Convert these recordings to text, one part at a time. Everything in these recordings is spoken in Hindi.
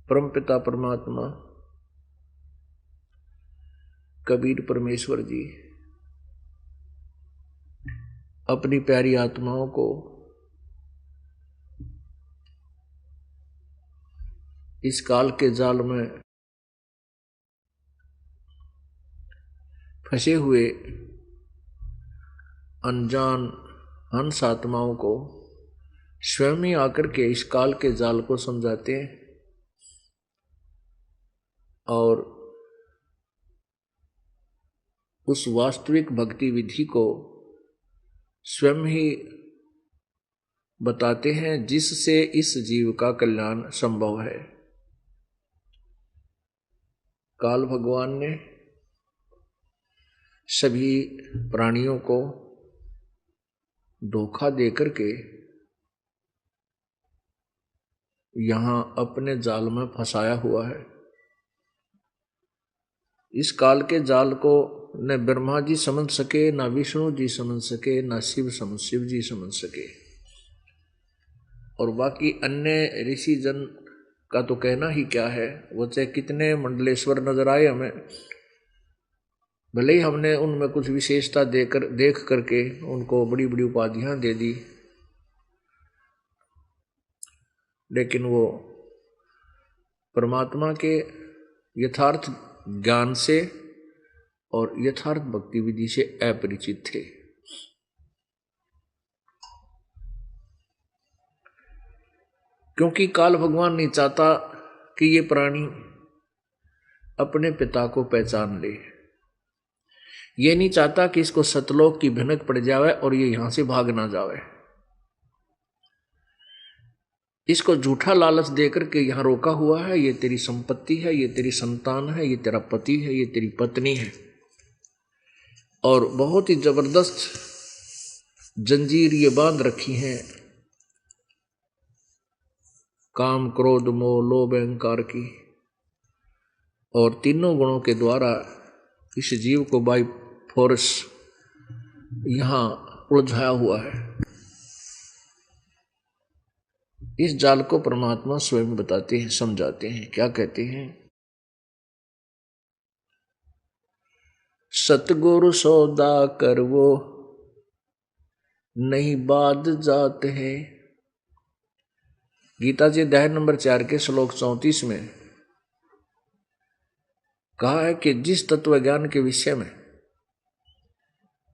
परमपिता परमात्मा कबीर परमेश्वर जी अपनी प्यारी आत्माओं को इस काल के जाल में फंसे हुए अनजान हंस आत्माओं को स्वयं ही आकर के इस काल के जाल को समझाते हैं और उस वास्तविक भक्ति विधि को स्वयं ही बताते हैं जिससे इस जीव का कल्याण संभव है। काल भगवान ने सभी प्राणियों को धोखा देकर के यहां अपने जाल में फंसाया हुआ है। इस काल के जाल को न ब्रह्मा जी समझ सके, न विष्णु जी समझ सके, न शिव जी समझ सके, और बाकी अन्य ऋषि जन का तो कहना ही क्या है। वो चाहे कितने मंडलेश्वर नजर आए हमें, भले ही हमने उनमें कुछ विशेषता देख करके उनको बड़ी बड़ी उपाधियां दे दी, लेकिन वो परमात्मा के यथार्थ ज्ञान से और यथार्थ भक्ति विधि से अपरिचित थे। क्योंकि काल भगवान नहीं चाहता कि ये प्राणी अपने पिता को पहचान ले, ये नहीं चाहता कि इसको सतलोक की भनक पड़ जावे और ये यहां से भाग ना जावे। इसको झूठा लालच देकर के यहां रोका हुआ है। ये तेरी संपत्ति है, ये तेरी संतान है, ये तेरा पति है, ये तेरी पत्नी है, और बहुत ही जबरदस्त जंजीर ये बांध रखी हैं काम क्रोध मोह लोभ अहंकार की, और तीनों गुणों के द्वारा इस जीव को बाई फोर्स यहां उलझाया हुआ है। इस जाल को परमात्मा स्वयं बताते हैं, समझाते हैं। क्या कहते हैं? सतगुरु सौदा कर वो नहीं बाध जात है। गीता जी अध्याय नंबर 4 के श्लोक 34 में कहा है कि जिस तत्व ज्ञान के विषय में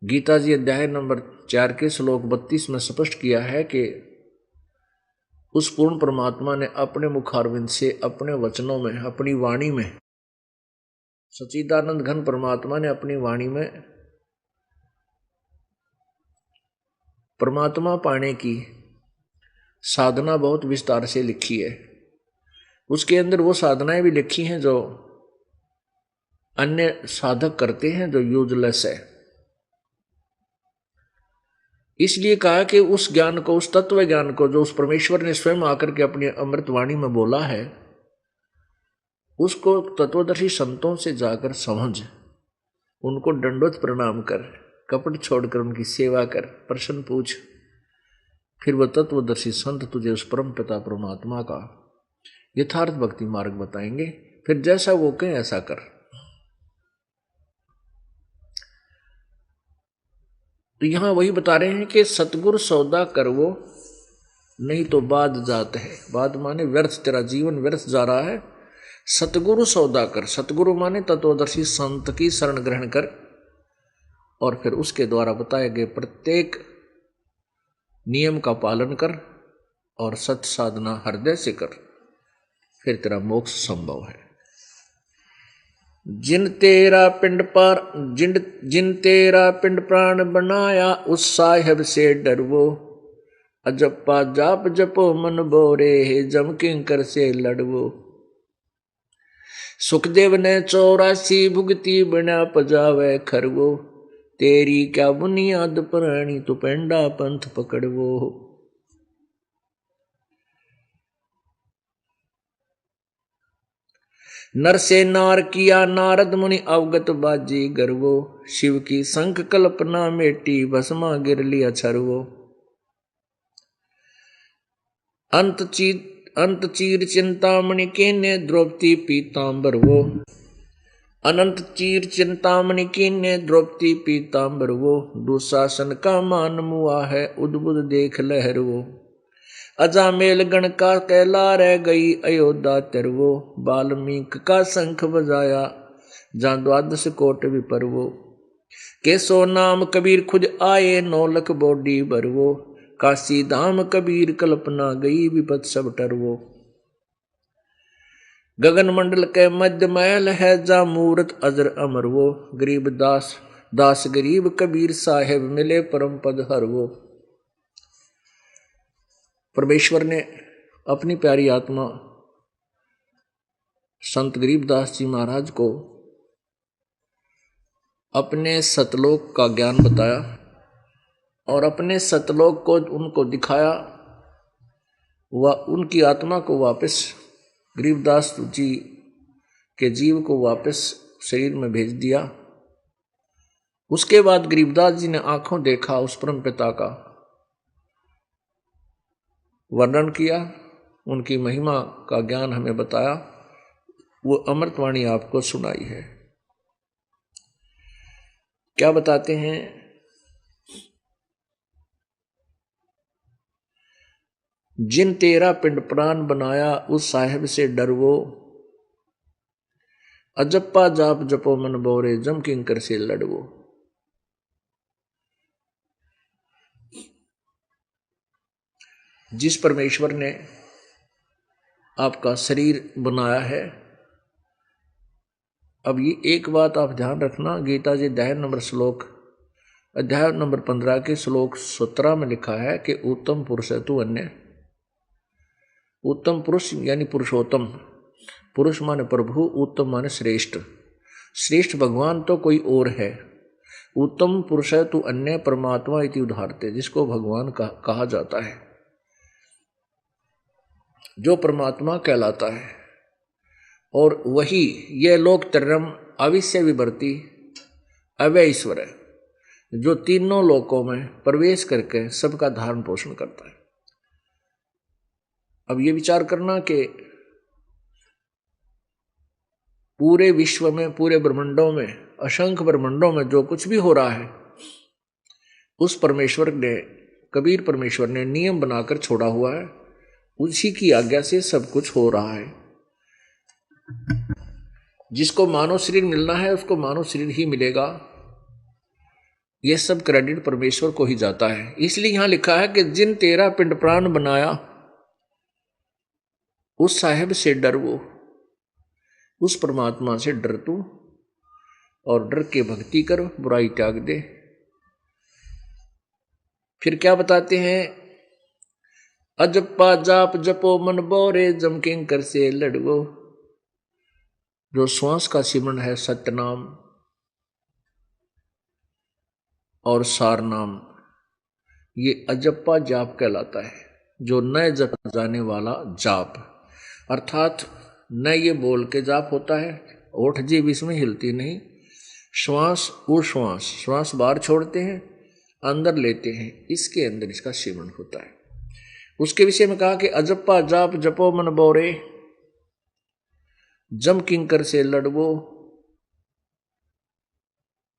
गीता जी अध्याय नंबर 4 के श्लोक 32 में स्पष्ट किया है कि उस पूर्ण परमात्मा ने अपने मुखारविंद से, अपने वचनों में, अपनी वाणी में, सच्चिदानंद घन परमात्मा ने अपनी वाणी में परमात्मा पाने की साधना बहुत विस्तार से लिखी है। उसके अंदर वो साधनाएं भी लिखी हैं जो अन्य साधक करते हैं, जो यूजलेस है। इसलिए कहा कि उस ज्ञान को, उस तत्व ज्ञान को जो उस परमेश्वर ने स्वयं आकर के अपनी अमृतवाणी में बोला है, उसको तत्वदर्शी संतों से जाकर समझ, उनको दंडवत प्रणाम कर, कपट छोड़कर उनकी सेवा कर, प्रश्न पूछ, फिर वह तत्वदर्शी संत तुझे उस परम पिता परमात्मा का यथार्थ भक्ति मार्ग बताएंगे। फिर जैसा वो कहें ऐसा कर। तो यहां वही बता रहे हैं कि सतगुरु सौदा कर वो नहीं तो बाध जात है। बाध माने व्यर्थ, तेरा जीवन व्यर्थ जा रहा है। सतगुरु सौदा कर, सतगुरु माने तत्वदर्शी संत की शरण ग्रहण कर, और फिर उसके द्वारा बताए गए प्रत्येक नियम का पालन कर और सत साधना हृदय से कर, फिर तेरा मोक्ष संभव है। जिन तेरा पिंड प्राण बनाया, उस साहिब से डरवो, अजप्पा जाप जपो मन बोरे, हे जम किंकर से लड़वो। सुखदेव ने 84 भुगती बना पजावे खरवो, तेरी क्या बुनियाद प्राणी तू पेंडा पंथ पकड़वो। नर से नार किया नारद मुनि अवगत बाजी गर्वो, शिव की संख कल्पना मेटी भस्मा गिर लिया छरवो। अंत चीर चिंतामणि केने द्रौपदी पीतांबर वो। अनंत चीर चिंतामणि कीन्य द्रौपदी पीतांबर वो। दुशासन का मान मुआ है उद्बुद देख लहर वो। अजामेल गण का कहला रह गई अयोध्या तिरवो। वाल्मीकि का शंख बजाया जहाँ द्वादश कोट विपर वो। केसो नाम कबीर खुद आए 9 लख बोडी भरवो। काशी धाम कबीर कल्पना गई विपत सब टरवो। गगन मंडल के मध्य महल है जा मूरत अजर अमर वो। गरीब दास दास गरीब कबीर साहेब मिले परम पद हर वो। परमेश्वर ने अपनी प्यारी आत्मा संत गरीबदास जी महाराज को अपने सतलोक का ज्ञान बताया और अपने सतलोक को उनको दिखाया। वह उनकी आत्मा को वापस गरीबदास जी के जीव को वापस शरीर में भेज दिया। उसके बाद गरीबदास जी ने आंखों देखा उस परम पिता का वर्णन किया, उनकी महिमा का ज्ञान हमें बताया, वो अमृतवाणी आपको सुनाई है। क्या बताते हैं? जिन तेरा पिंड प्राण बनाया उस साहेब से डरवो। अजप्पा जाप जपो मन बोरे जम किंकर से लड़वो। जिस परमेश्वर ने आपका शरीर बनाया है, अब ये एक बात आप ध्यान रखना, गीता जी अध्याय नंबर 15 के श्लोक 17 में लिखा है कि उत्तम पुरुष है तू अन्य। उत्तम पुरुष यानी पुरुषोत्तम, पुरुष माने प्रभु, उत्तम माने श्रेष्ठ। श्रेष्ठ भगवान तो कोई और है। उत्तम पुरुष है तू अन्य परमात्मा इति उदाहरते, जिसको भगवान कहा जाता है, जो परमात्मा कहलाता है। और वही यह लोक त्रयम् अविश्य विवर्ती अव्यय ईश्वर है, जो तीनों लोकों में प्रवेश करके सबका धारण पोषण करता है। अब ये विचार करना कि पूरे विश्व में, पूरे ब्रह्मांडों में, असंख्य ब्रह्मांडों में जो कुछ भी हो रहा है, उस परमेश्वर ने, कबीर परमेश्वर ने नियम बनाकर छोड़ा हुआ है। उसी की आज्ञा से सब कुछ हो रहा है। जिसको मानव शरीर मिलना है उसको मानव शरीर ही मिलेगा। यह सब क्रेडिट परमेश्वर को ही जाता है। इसलिए यहां लिखा है कि जिन तेरा पिंड प्राण बनाया उस साहेब से डर वो। उस परमात्मा से डर तू और डर के भक्ति कर, बुराई त्याग दे। फिर क्या बताते हैं? अजप्पा जाप जपो मन बोरे जम किंकर से लड़वो। जो श्वास का सिमरन है सत्यनाम और सार नाम, ये अजप्पा जाप कहलाता है, जो न जप जाने वाला जाप। अर्थात न ये बोल के जाप होता है, ओठ जीभ इसमें हिलती नहीं, श्वास उश्वास, श्वास बाहर छोड़ते हैं अंदर लेते हैं, इसके अंदर इसका सिमरन होता है। उसके विषय में कहा कि अजप्पा जाप जपो मन बोरे जम किंकर से लड़वो।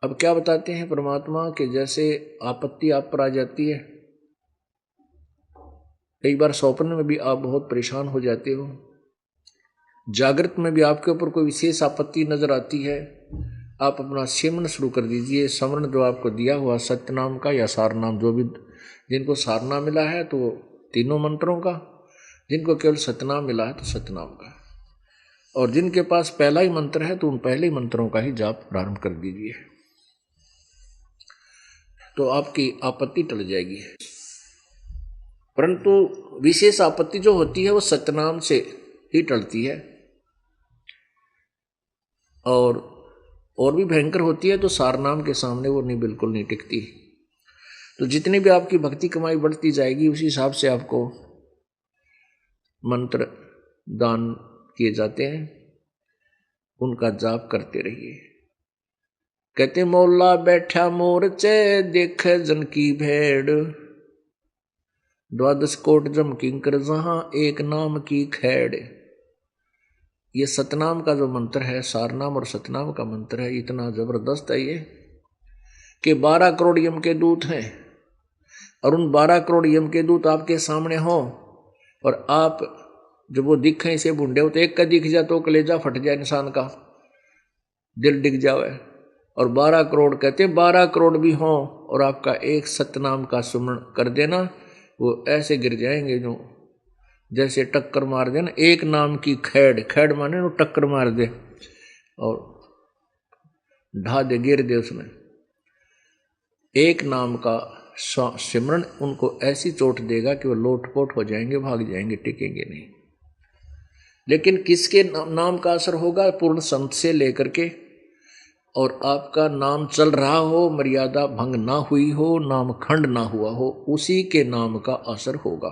अब क्या बताते हैं परमात्मा के, जैसे आपत्ति आप पर आ जाती है, कई बार स्वप्न में भी आप बहुत परेशान हो जाते हो, जागृत में भी आपके ऊपर कोई विशेष आपत्ति नजर आती है, आप अपना सिमरन शुरू कर दीजिए। स्मरण जो आपको दिया हुआ सत्यनाम का या सारनाम, जो भी, जिनको सारनाम मिला है तो तीनों मंत्रों का, जिनको केवल सतनाम मिला है तो सतनाम का, और जिनके पास पहला ही मंत्र है तो उन पहले ही मंत्रों का ही जाप प्रारंभ कर दीजिए, तो आपकी आपत्ति टल जाएगी। परंतु विशेष आपत्ति जो होती है वो सतनाम से ही टलती है, और भी भयंकर होती है तो सारनाम के सामने वो नहीं, बिल्कुल नहीं टिकती। तो जितनी भी आपकी भक्ति कमाई बढ़ती जाएगी उसी हिसाब से आपको मंत्र दान किए जाते हैं, उनका जाप करते रहिए। कहते मौला बैठा मोरचे देख जन की भेड़, द्वादश कोट जम किंकर जहां एक नाम की खैड़। ये सतनाम का जो मंत्र है, सारनाम और सतनाम का मंत्र है, इतना जबरदस्त है ये कि 12 करोड़ यम के दूत हैं, और उन 12 करोड़ यम के दूत आपके सामने हो और आप जब वो दिखें इसे बूंदे हो तो एक का दिख जाए तो कलेजा फट जाए, इंसान का दिल डिग जाए। और 12 करोड़ कहते 12 करोड़ भी हों और आपका एक सतनाम का सुमरण कर देना, वो ऐसे गिर जाएंगे जो जैसे टक्कर मार दे ना एक नाम की खैड़। खैड़ माने वो टक्कर मार दे और ढा दे, गिर दे उसमें। एक नाम का सिमरन उनको ऐसी चोट देगा कि वो लोटपोट हो जाएंगे, भाग जाएंगे, टिकेंगे नहीं। लेकिन किसके नाम का असर होगा? पूर्ण संत से लेकर के, और आपका नाम चल रहा हो, मर्यादा भंग ना हुई हो, नाम खंड ना हुआ हो, उसी के नाम का असर होगा।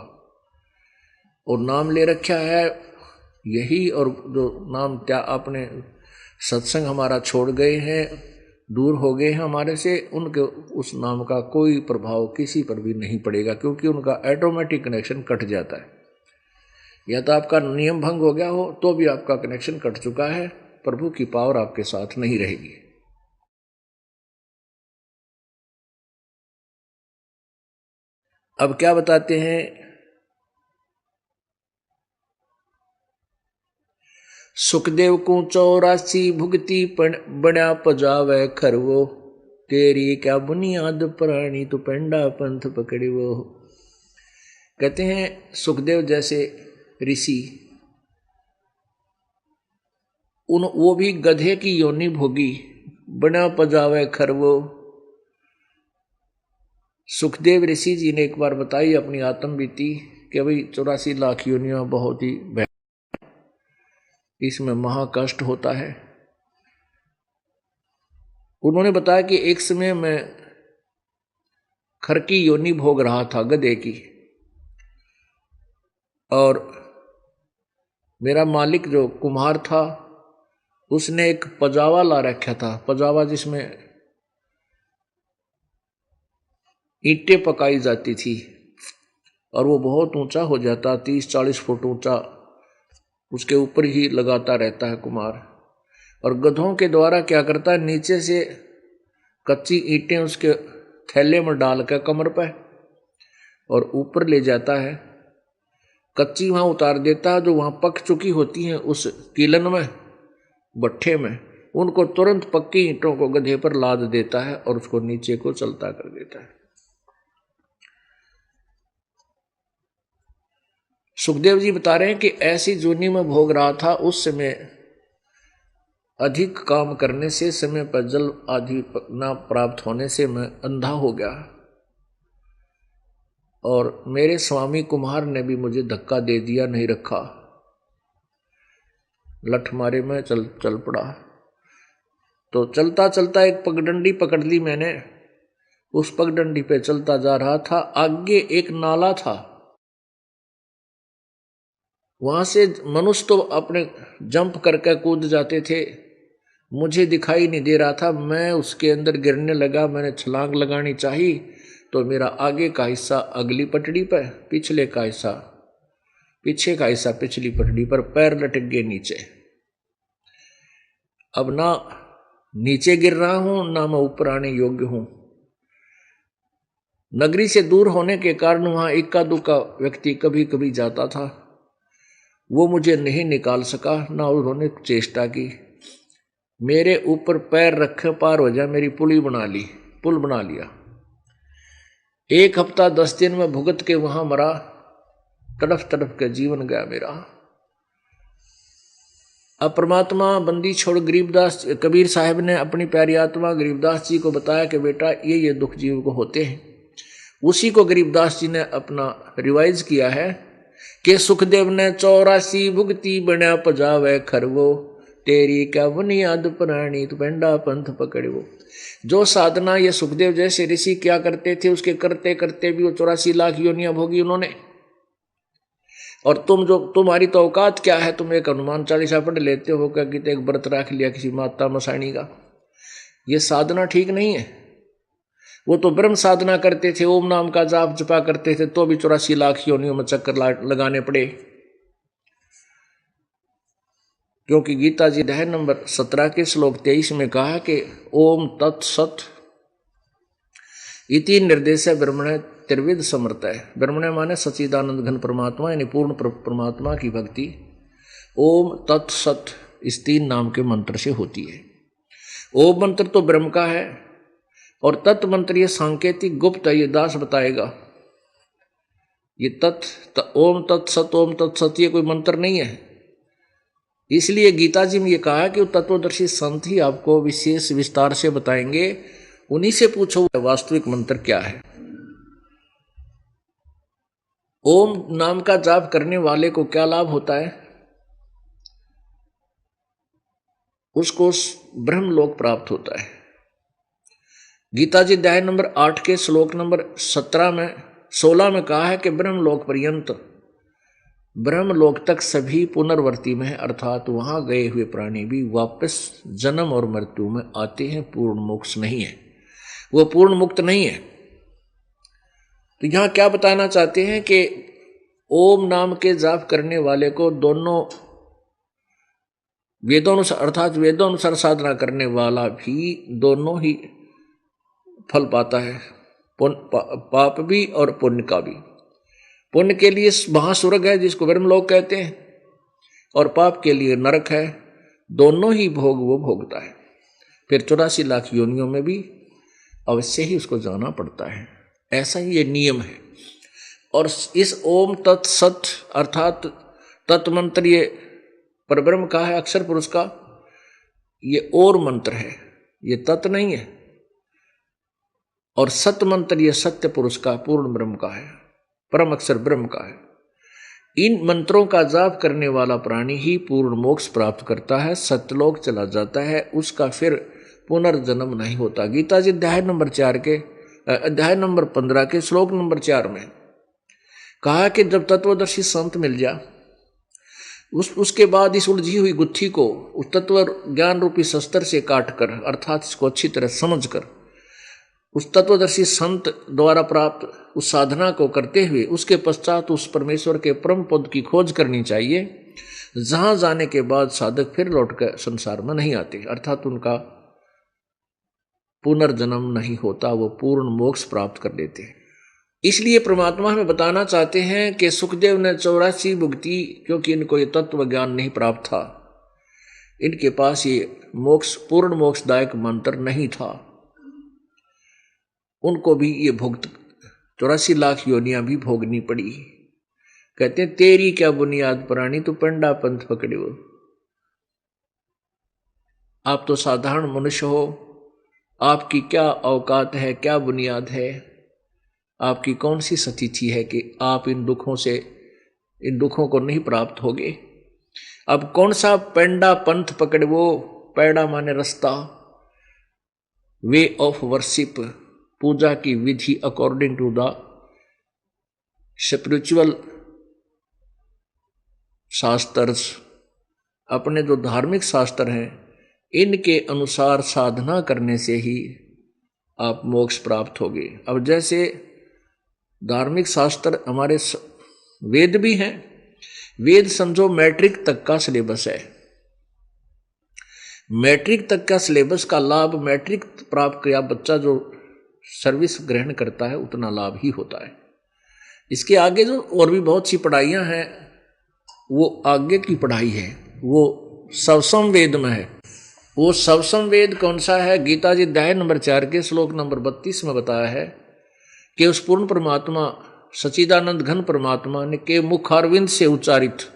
और नाम ले रखा है यही, और जो नाम त्या आपने सत्संग हमारा छोड़ गए हैं, दूर हो गए हैं हमारे से, उनके उस नाम का कोई प्रभाव किसी पर भी नहीं पड़ेगा, क्योंकि उनका ऑटोमेटिक कनेक्शन कट जाता है। या तो आपका नियम भंग हो गया हो तो भी आपका कनेक्शन कट चुका है, प्रभु की पावर आपके साथ नहीं रहेगी। अब क्या बताते हैं? सुखदेव को 84 भुगती बड़ा पजावे खरवो, तेरी क्या बुनियाद प्राणी तू पेंडा पंथ पकड़ी वो। कहते हैं सुखदेव जैसे ऋषि, वो भी गधे की योनि भोगी, बना पजावे खरवो। सुखदेव ऋषि जी ने एक बार बताई अपनी आत्म बीती कि भाई 84 लाख योनियां बहुत ही इसमें महाकष्ट होता है। उन्होंने बताया कि एक समय मैं खर की योनि भोग रहा था, गधे की, और मेरा मालिक जो कुम्हार था उसने एक पजावा ला रखा था, पजावा जिसमें ईंटें पकाई जाती थी, और वो बहुत ऊंचा हो जाता, 30-40 फुट ऊंचा, उसके ऊपर ही लगाता रहता है कुम्हार। और गधों के द्वारा क्या करता है, नीचे से कच्ची ईंटें उसके थैले में डाल कर कमर पर और ऊपर ले जाता है, कच्ची वहां उतार देता है, जो वहां पक चुकी होती हैं उस कीलन में, भट्ठे में, उनको तुरंत पक्की ईंटों को गधे पर लाद देता है और उसको नीचे को चलता कर देता है। सुखदेव जी बता रहे हैं कि ऐसी जोनी में भोग रहा था, उस समय अधिक काम करने से, समय पर जल आदि न प्राप्त होने से मैं अंधा हो गया, और मेरे स्वामी कुम्हार ने भी मुझे धक्का दे दिया, नहीं रखा, लठ मारे में चल पड़ा। तो चलता चलता एक पगडंडी पकड़ ली मैंने, उस पगडंडी पे चलता जा रहा था, आगे एक नाला था, वहां से मनुष्य तो अपने जंप करके कूद जाते थे, मुझे दिखाई नहीं दे रहा था, मैं उसके अंदर गिरने लगा। मैंने छलांग लगानी चाहिए तो मेरा आगे का हिस्सा अगली पटड़ी पर, पिछले का हिस्सा पीछे का हिस्सा पिछली पटड़ी पर, पैर लटक गए नीचे। अब ना नीचे गिर रहा हूं, ना मैं ऊपर आने योग्य हूं। नगरी से दूर होने के कारण वहां इक्का दुक्का व्यक्ति कभी कभी जाता था, वो मुझे नहीं निकाल सका, ना उन्होंने चेष्टा की। मेरे ऊपर पैर रखे पार हो जाए, मेरी पुल बना लिया। 1 हफ्ता 10 दिन में भुगत के वहां मरा, तड़फ तड़फ के जीवन गया मेरा। अब परमात्मा बंदी छोड़ गरीबदास कबीर साहब ने अपनी प्यारी आत्मा गरीबदास जी को बताया कि बेटा ये दुख जीव को होते हैं। उसी को गरीबदास जी ने अपना रिवाइज किया है कि सुखदेव ने 84 भुगती बना पजावे खरवो, तेरी क्या बुनियाद प्राणी तू पेंडा पंथ पकड़ो। जो साधना ये सुखदेव जैसे ऋषि क्या करते थे, उसके करते करते भी वो 84 लाख योनियां भोगी उन्होंने। और तुम्हारी तो औकात क्या है, तुम एक हनुमान चालीसा पढ़ लेते हो, क्या कि एक व्रत रख लिया किसी माता मसाणी का। ये साधना ठीक नहीं है। वो तो ब्रह्म साधना करते थे, ओम नाम का जाप जपा करते थे, तो भी 84 लाख योनियों में चक्कर लगाने पड़े। क्योंकि गीता जी अध्याय नंबर 17 के श्लोक 23 में कहा कि ओम तत्सत इति निर्देश ब्रह्मण त्रिविध समर्थ है। ब्रह्मण माने सच्चिदानंद घन परमात्मा, यानी पूर्ण परमात्मा की भक्ति ओम तत्सत इस 3 नाम के मंत्र से होती है। ओम मंत्र तो ब्रह्म का है और तत् मंत्र ये सांकेतिक गुप्त है, ये दास बताएगा। ये ओम तत्सत ये कोई मंत्र नहीं है। इसलिए गीता जी में ये कहा कि तत्वदर्शी संत ही आपको विशेष विस्तार से बताएंगे, उन्हीं से पूछो वास्तविक मंत्र क्या है। ओम नाम का जाप करने वाले को क्या लाभ होता है? उसको ब्रह्मलोक प्राप्त होता है। गीता जी अध्याय नंबर 8 के श्लोक नंबर 16 में कहा है कि ब्रह्मलोक पर्यंत, ब्रह्मलोक तक सभी पुनर्वर्ती में है, अर्थात वहां गए हुए प्राणी भी वापस जन्म और मृत्यु में आते हैं, पूर्ण मोक्ष नहीं है, वो पूर्ण मुक्त नहीं है। तो यहां क्या बताना चाहते हैं कि ओम नाम के जाप करने वाले को दोनों वेदोनुसार, अर्थात वेदोनुसार साधना करने वाला भी दोनों ही फल पाता है, पाप भी और पुण्य का भी। पुण्य के लिए महास्वर्ग है जिसको ब्रह्मलोक कहते हैं, और पाप के लिए नरक है। दोनों ही भोग वो भोगता है, फिर 84 लाख योनियों में भी अवश्य ही उसको जाना पड़ता है। ऐसा ही ये नियम है। और इस ओम तत्सत अर्थात तत्मंत्र ये परब्रह्म का है, अक्षर पुरुष का, ये और मंत्र है, ये तत् नहीं है। और सत मंत्र ये सत्य पुरुष का, पूर्ण ब्रह्म का है, परम अक्षर ब्रह्म का है। इन मंत्रों का जाप करने वाला प्राणी ही पूर्ण मोक्ष प्राप्त करता है, सत्यलोक चला जाता है, उसका फिर पुनर्जन्म नहीं होता। गीता जी अध्याय नंबर 15 के श्लोक नंबर 4 में कहा कि जब तत्वदर्शी संत मिल जा, उसके बाद इस उलझी हुई गुत्थी को उस तत्व ज्ञान रूपी शस्त्र से काट कर, अर्थात इसको अच्छी तरह समझ कर, उस तत्वदर्शी संत द्वारा प्राप्त उस साधना को करते हुए उसके पश्चात उस परमेश्वर के परम पद की खोज करनी चाहिए, जहां जाने के बाद साधक फिर लौटकर संसार में नहीं आते, अर्थात उनका पुनर्जन्म नहीं होता, वो पूर्ण मोक्ष प्राप्त कर लेते हैं। इसलिए परमात्मा हमें बताना चाहते हैं कि सुखदेव ने 84 भुगती, क्योंकि इनको ये तत्व ज्ञान नहीं प्राप्त था, इनके पास ये मोक्ष पूर्ण मोक्षदायक मंत्र नहीं था, उनको भी ये भुगत 84 लाख योनियां भी भोगनी पड़ी। कहते हैं तेरी क्या बुनियाद प्राणी, तू पंडा पंथ पकड़े हो। आप तो साधारण मनुष्य हो, आपकी क्या औकात है, क्या बुनियाद है, आपकी कौन सी स्थिति है कि आप इन दुखों को नहीं प्राप्त होगे। अब कौन सा पेंडा पंथ पकड़े वो, पैड़ा माने रास्ता, वे ऑफ वर्शिप, पूजा की विधि according to the spiritual shastras, अपने जो धार्मिक शास्त्र हैं इनके अनुसार साधना करने से ही आप मोक्ष प्राप्त होगे। अब जैसे धार्मिक शास्त्र हमारे वेद भी हैं, वेद समझो मैट्रिक तक का सिलेबस है, मैट्रिक तक का सिलेबस का लाभ मैट्रिक प्राप्त किया बच्चा जो सर्विस ग्रहण करता है उतना लाभ ही होता है। इसके आगे जो और भी बहुत सी पढ़ाइयाँ हैं वो आगे की पढ़ाई है, वो सवसम वेद में है। वो सवसम वेद कौन सा है? गीता जी अध्याय नंबर 4 के श्लोक नंबर 32 में बताया है कि उस पूर्ण परमात्मा सच्चिदानंद घन परमात्मा ने के मुखारविंद से उच्चारित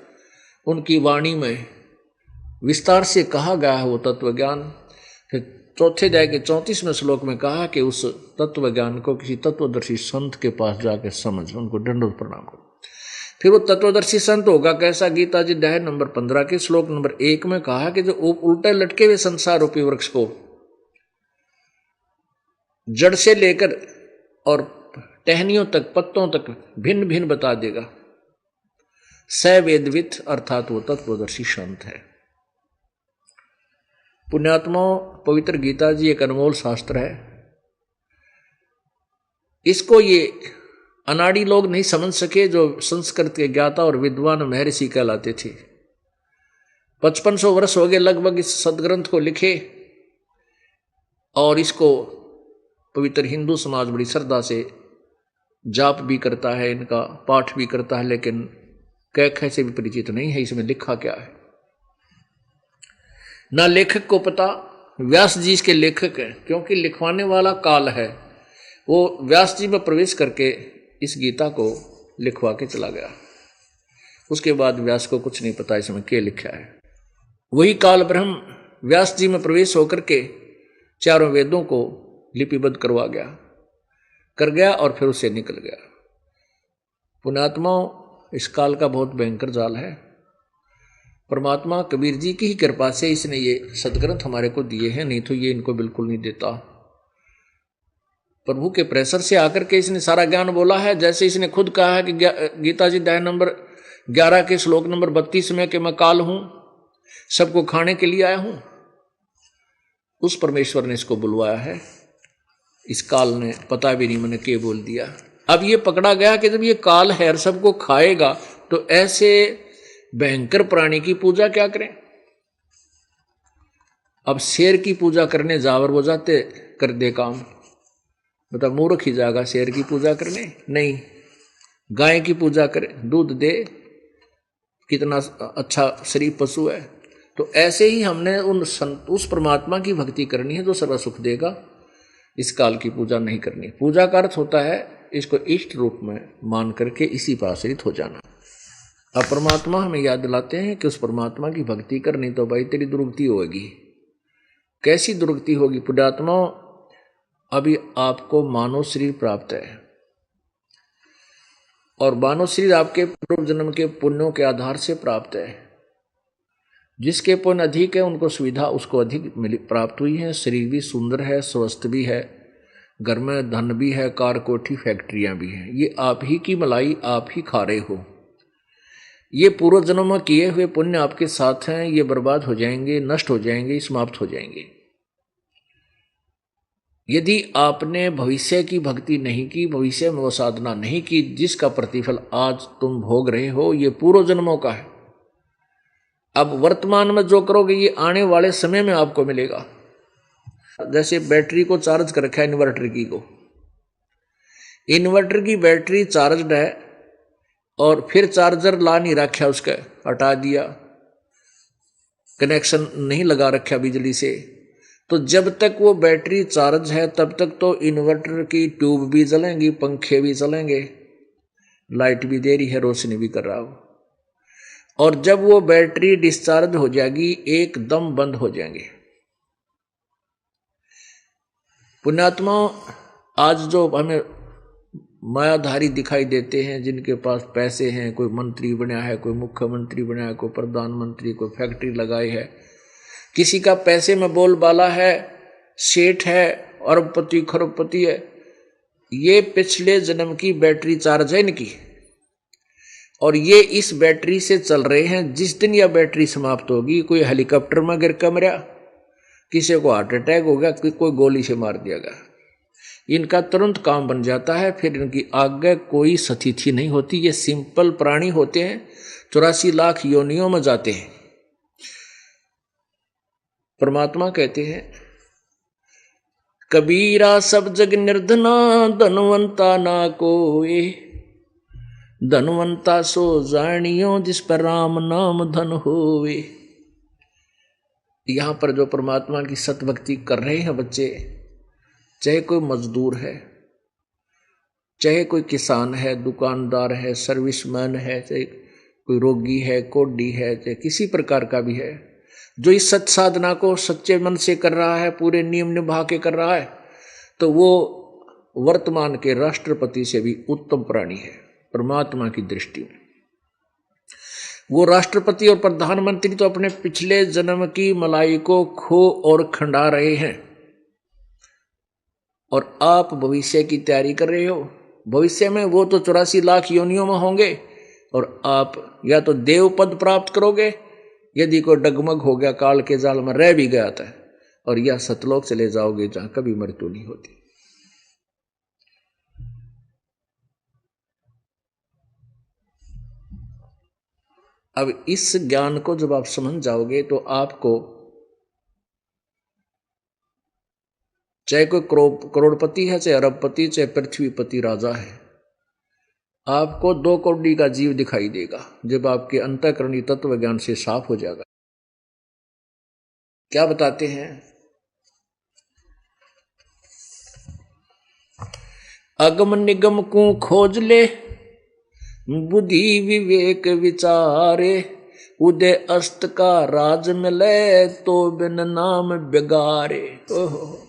उनकी वाणी में विस्तार से कहा गया है वो तत्व ज्ञान। फिर चौथे अध्याय के 34वें श्लोक में कहा कि उस तत्व ज्ञान को किसी तत्वदर्शी संत के पास जाकर समझ, उनको दंडवत प्रणाम करो। फिर वो तत्वदर्शी संत होगा कैसा? गीता जी अध्याय नंबर 15 के श्लोक नंबर 1 में कहा कि जो उल्टे लटके हुए संसार रूपी वृक्ष को जड़ से लेकर और टहनियों तक, पत्तों तक भिन्न भिन्न बता देगा, स वेदवित, अर्थात वो तत्वदर्शी संत है। पुण्यात्माओं, पवित्र गीता जी एक अनमोल शास्त्र है। इसको ये अनाड़ी लोग नहीं समझ सके जो संस्कृत के ज्ञाता और विद्वान महर्षि कहलाते थे। 5500 वर्ष हो गए लगभग इस सदग्रंथ को लिखे, और इसको पवित्र हिंदू समाज बड़ी श्रद्धा से जाप भी करता है, इनका पाठ भी करता है, लेकिन कै ख से भी परिचित नहीं है इसमें लिखा क्या है। ना लेखक को पता, व्यास जी इसके लेखक हैं, क्योंकि लिखवाने वाला काल है, वो व्यास जी में प्रवेश करके इस गीता को लिखवा के चला गया। उसके बाद व्यास को कुछ नहीं पता इसमें क्या लिखा है। वही काल ब्रह्म व्यास जी में प्रवेश होकर के चारों वेदों को लिपिबद्ध करवा गया और फिर उससे निकल गया। पुण्यात्माओं, इस काल का बहुत भयंकर जाल है। परमात्मा कबीर जी की ही कृपा से इसने ये सदग्रंथ हमारे को दिए हैं, नहीं तो ये इनको बिल्कुल नहीं देता। प्रभु के प्रेशर से आकर के इसने सारा ज्ञान बोला है। जैसे इसने खुद कहा है कि गीता जी अध्याय नंबर 11 के श्लोक नंबर 32 में कि मैं काल हूं, सबको खाने के लिए आया हूं। उस परमेश्वर ने इसको बुलवाया है। इस काल ने पता भी नहीं मैंने क्या बोल दिया। अब ये पकड़ा गया कि जब ये काल है और सबको खाएगा, तो ऐसे भयंकर प्राणी की पूजा क्या करें। अब शेर की पूजा करने जावर वो जाते कर दे काम, बता मूर्ख ही जाएगा शेर की पूजा करने। नहीं, गाय की पूजा करे, दूध दे, कितना अच्छा शरीफ पशु है। तो ऐसे ही हमने उस परमात्मा की भक्ति करनी है जो सर्व सुख देगा। इस काल की पूजा नहीं करनी। पूजा का अर्थ होता है इसको इष्ट रूप में मान करके इसी पर आश्रित हो जाना। अब परमात्मा हमें याद दिलाते हैं कि उस परमात्मा की भक्ति करनी तो भाई तेरी दुर्गति होगी। कैसी दुर्गति होगी पुण्यात्मा? अभी आपको मानव शरीर प्राप्त है, और मानव शरीर आपके पूर्व जन्म के पुण्यों के आधार से प्राप्त है। जिसके पुण्य अधिक है उनको सुविधा उसको अधिक प्राप्त हुई है। शरीर भी सुंदर है, स्वस्थ भी है, घर में धन भी है, कार कोठी फैक्ट्रियां भी हैं। ये आप ही की मलाई आप ही खा रहे हो। ये पूर्व जन्म में किए हुए पुण्य आपके साथ हैं, ये बर्बाद हो जाएंगे, नष्ट हो जाएंगे, समाप्त हो जाएंगे। यदि आपने भविष्य की भक्ति नहीं की, भविष्य में वो साधना नहीं की जिसका प्रतिफल आज तुम भोग रहे हो, ये पूर्व जन्मों का है। अब वर्तमान में जो करोगे ये आने वाले समय में आपको मिलेगा। जैसे बैटरी को चार्ज कर रखा है इन्वर्टर की को, इन्वर्टर की बैटरी चार्जड है और फिर चार्जर ला नहीं रखा, उसका हटा दिया, कनेक्शन नहीं लगा रखा बिजली से, तो जब तक वो बैटरी चार्ज है तब तक तो इन्वर्टर की ट्यूब भी जलेंगी, पंखे भी चलेंगे, लाइट भी दे रही है, रोशनी भी कर रहा हो। और जब वो बैटरी डिस्चार्ज हो जाएगी एकदम बंद हो जाएंगे। पुण्यात्मा, आज जो हमें मायाधारी दिखाई देते हैं, जिनके पास पैसे हैं, कोई मंत्री बना है, कोई मुख्यमंत्री बना है, कोई प्रधानमंत्री, कोई फैक्ट्री लगाई है, किसी का पैसे में बोलबाला है, सेठ है, अरबपति खरबपति है, ये पिछले जन्म की बैटरी चार्ज है इनकी, और ये इस बैटरी से चल रहे हैं। जिस दिन यह बैटरी समाप्त होगी, कोई हेलीकॉप्टर में गिर कर मरा, किसी को हार्ट अटैक हो गया, कोई गोली से मार दिया गया, इनका तुरंत काम बन जाता है। फिर इनकी आगे कोई सतिथि नहीं होती। ये सिंपल प्राणी होते हैं, 84 लाख योनियों में जाते हैं। परमात्मा कहते हैं, कबीरा सब जग निर्धना, धनवंता ना कोई, धनवंता सो जानियो जिस पर राम नाम धन होवे। यहां पर जो परमात्मा की सतभक्ति कर रहे हैं बच्चे, चाहे कोई मजदूर है, चाहे कोई किसान है, दुकानदार है, सर्विसमैन है, चाहे कोई रोगी है, कोडी है, चाहे किसी प्रकार का भी है, जो इस सत साधना को सच्चे मन से कर रहा है, पूरे नियम निभा के कर रहा है, तो वो वर्तमान के राष्ट्रपति से भी उत्तम प्राणी है परमात्मा की दृष्टि में। वो राष्ट्रपति और प्रधानमंत्री तो अपने पिछले जन्म की मलाई को खो और खंडा रहे हैं, और आप भविष्य की तैयारी कर रहे हो। भविष्य में वो तो 84 लाख योनियों में होंगे, और आप या तो देव पद प्राप्त करोगे, यदि कोई डगमग हो गया, काल के जाल में रह भी गया था, और या सतलोक चले जाओगे जहां कभी मृत्यु नहीं होती। अब इस ज्ञान को जब आप समझ जाओगे तो आपको चाहे कोई करोड़पति है, चाहे अरबपति, चाहे पृथ्वीपति राजा है, आपको 2 कौड़ी का जीव दिखाई देगा जब आपके अंतःकरणीय तत्व ज्ञान से साफ हो जाएगा। क्या बताते हैं? अगम निगम को खोज ले, बुद्धि विवेक विचारे, उदय अस्त का राज मिले, तो बिन नाम बेगारे। ओहो,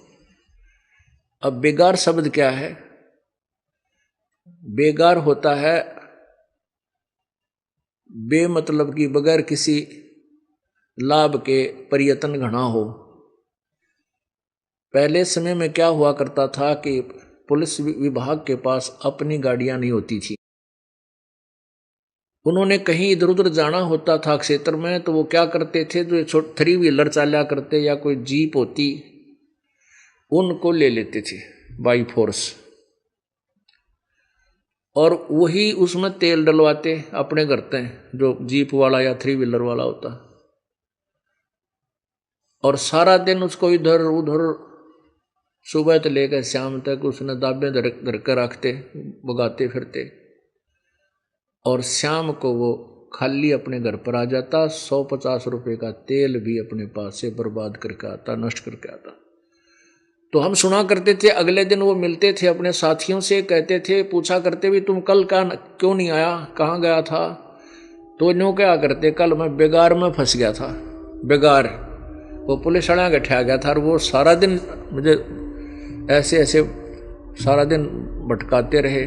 अब बेगार शब्द क्या है? बेगार होता है बे मतलब कि बगैर किसी लाभ के प्रयत्न घना हो। पहले समय में क्या हुआ करता था कि पुलिस विभाग के पास अपनी गाड़ियां नहीं होती थी। उन्होंने कहीं इधर उधर जाना होता था क्षेत्र में, तो वो क्या करते थे, जो 3 व्हीलर चाला करते या कोई जीप होती, उनको ले लेते थे बाई फोर्स, और वही उसमें तेल डलवाते अपने घर तक, जो जीप वाला या 3 व्हीलर वाला होता, और सारा दिन उसको इधर उधर सुबह से लेकर शाम तक उसने दाबे धर कर रखते, भगाते फिरते, और शाम को वो खाली अपने घर पर आ जाता। 150 रुपये का तेल भी अपने पास से बर्बाद करके आता, नष्ट करके आता। तो हम सुना करते थे, अगले दिन वो मिलते थे अपने साथियों से, कहते थे, पूछा करते भी तुम कल का क्यों नहीं आया, कहाँ गया था? तो न्यू क्या करते, कल मैं बेगार में फंस गया था। बेगार वो पुलिस वाला गठा गया था, और वो सारा दिन मुझे ऐसे ऐसे सारा दिन भटकाते रहे,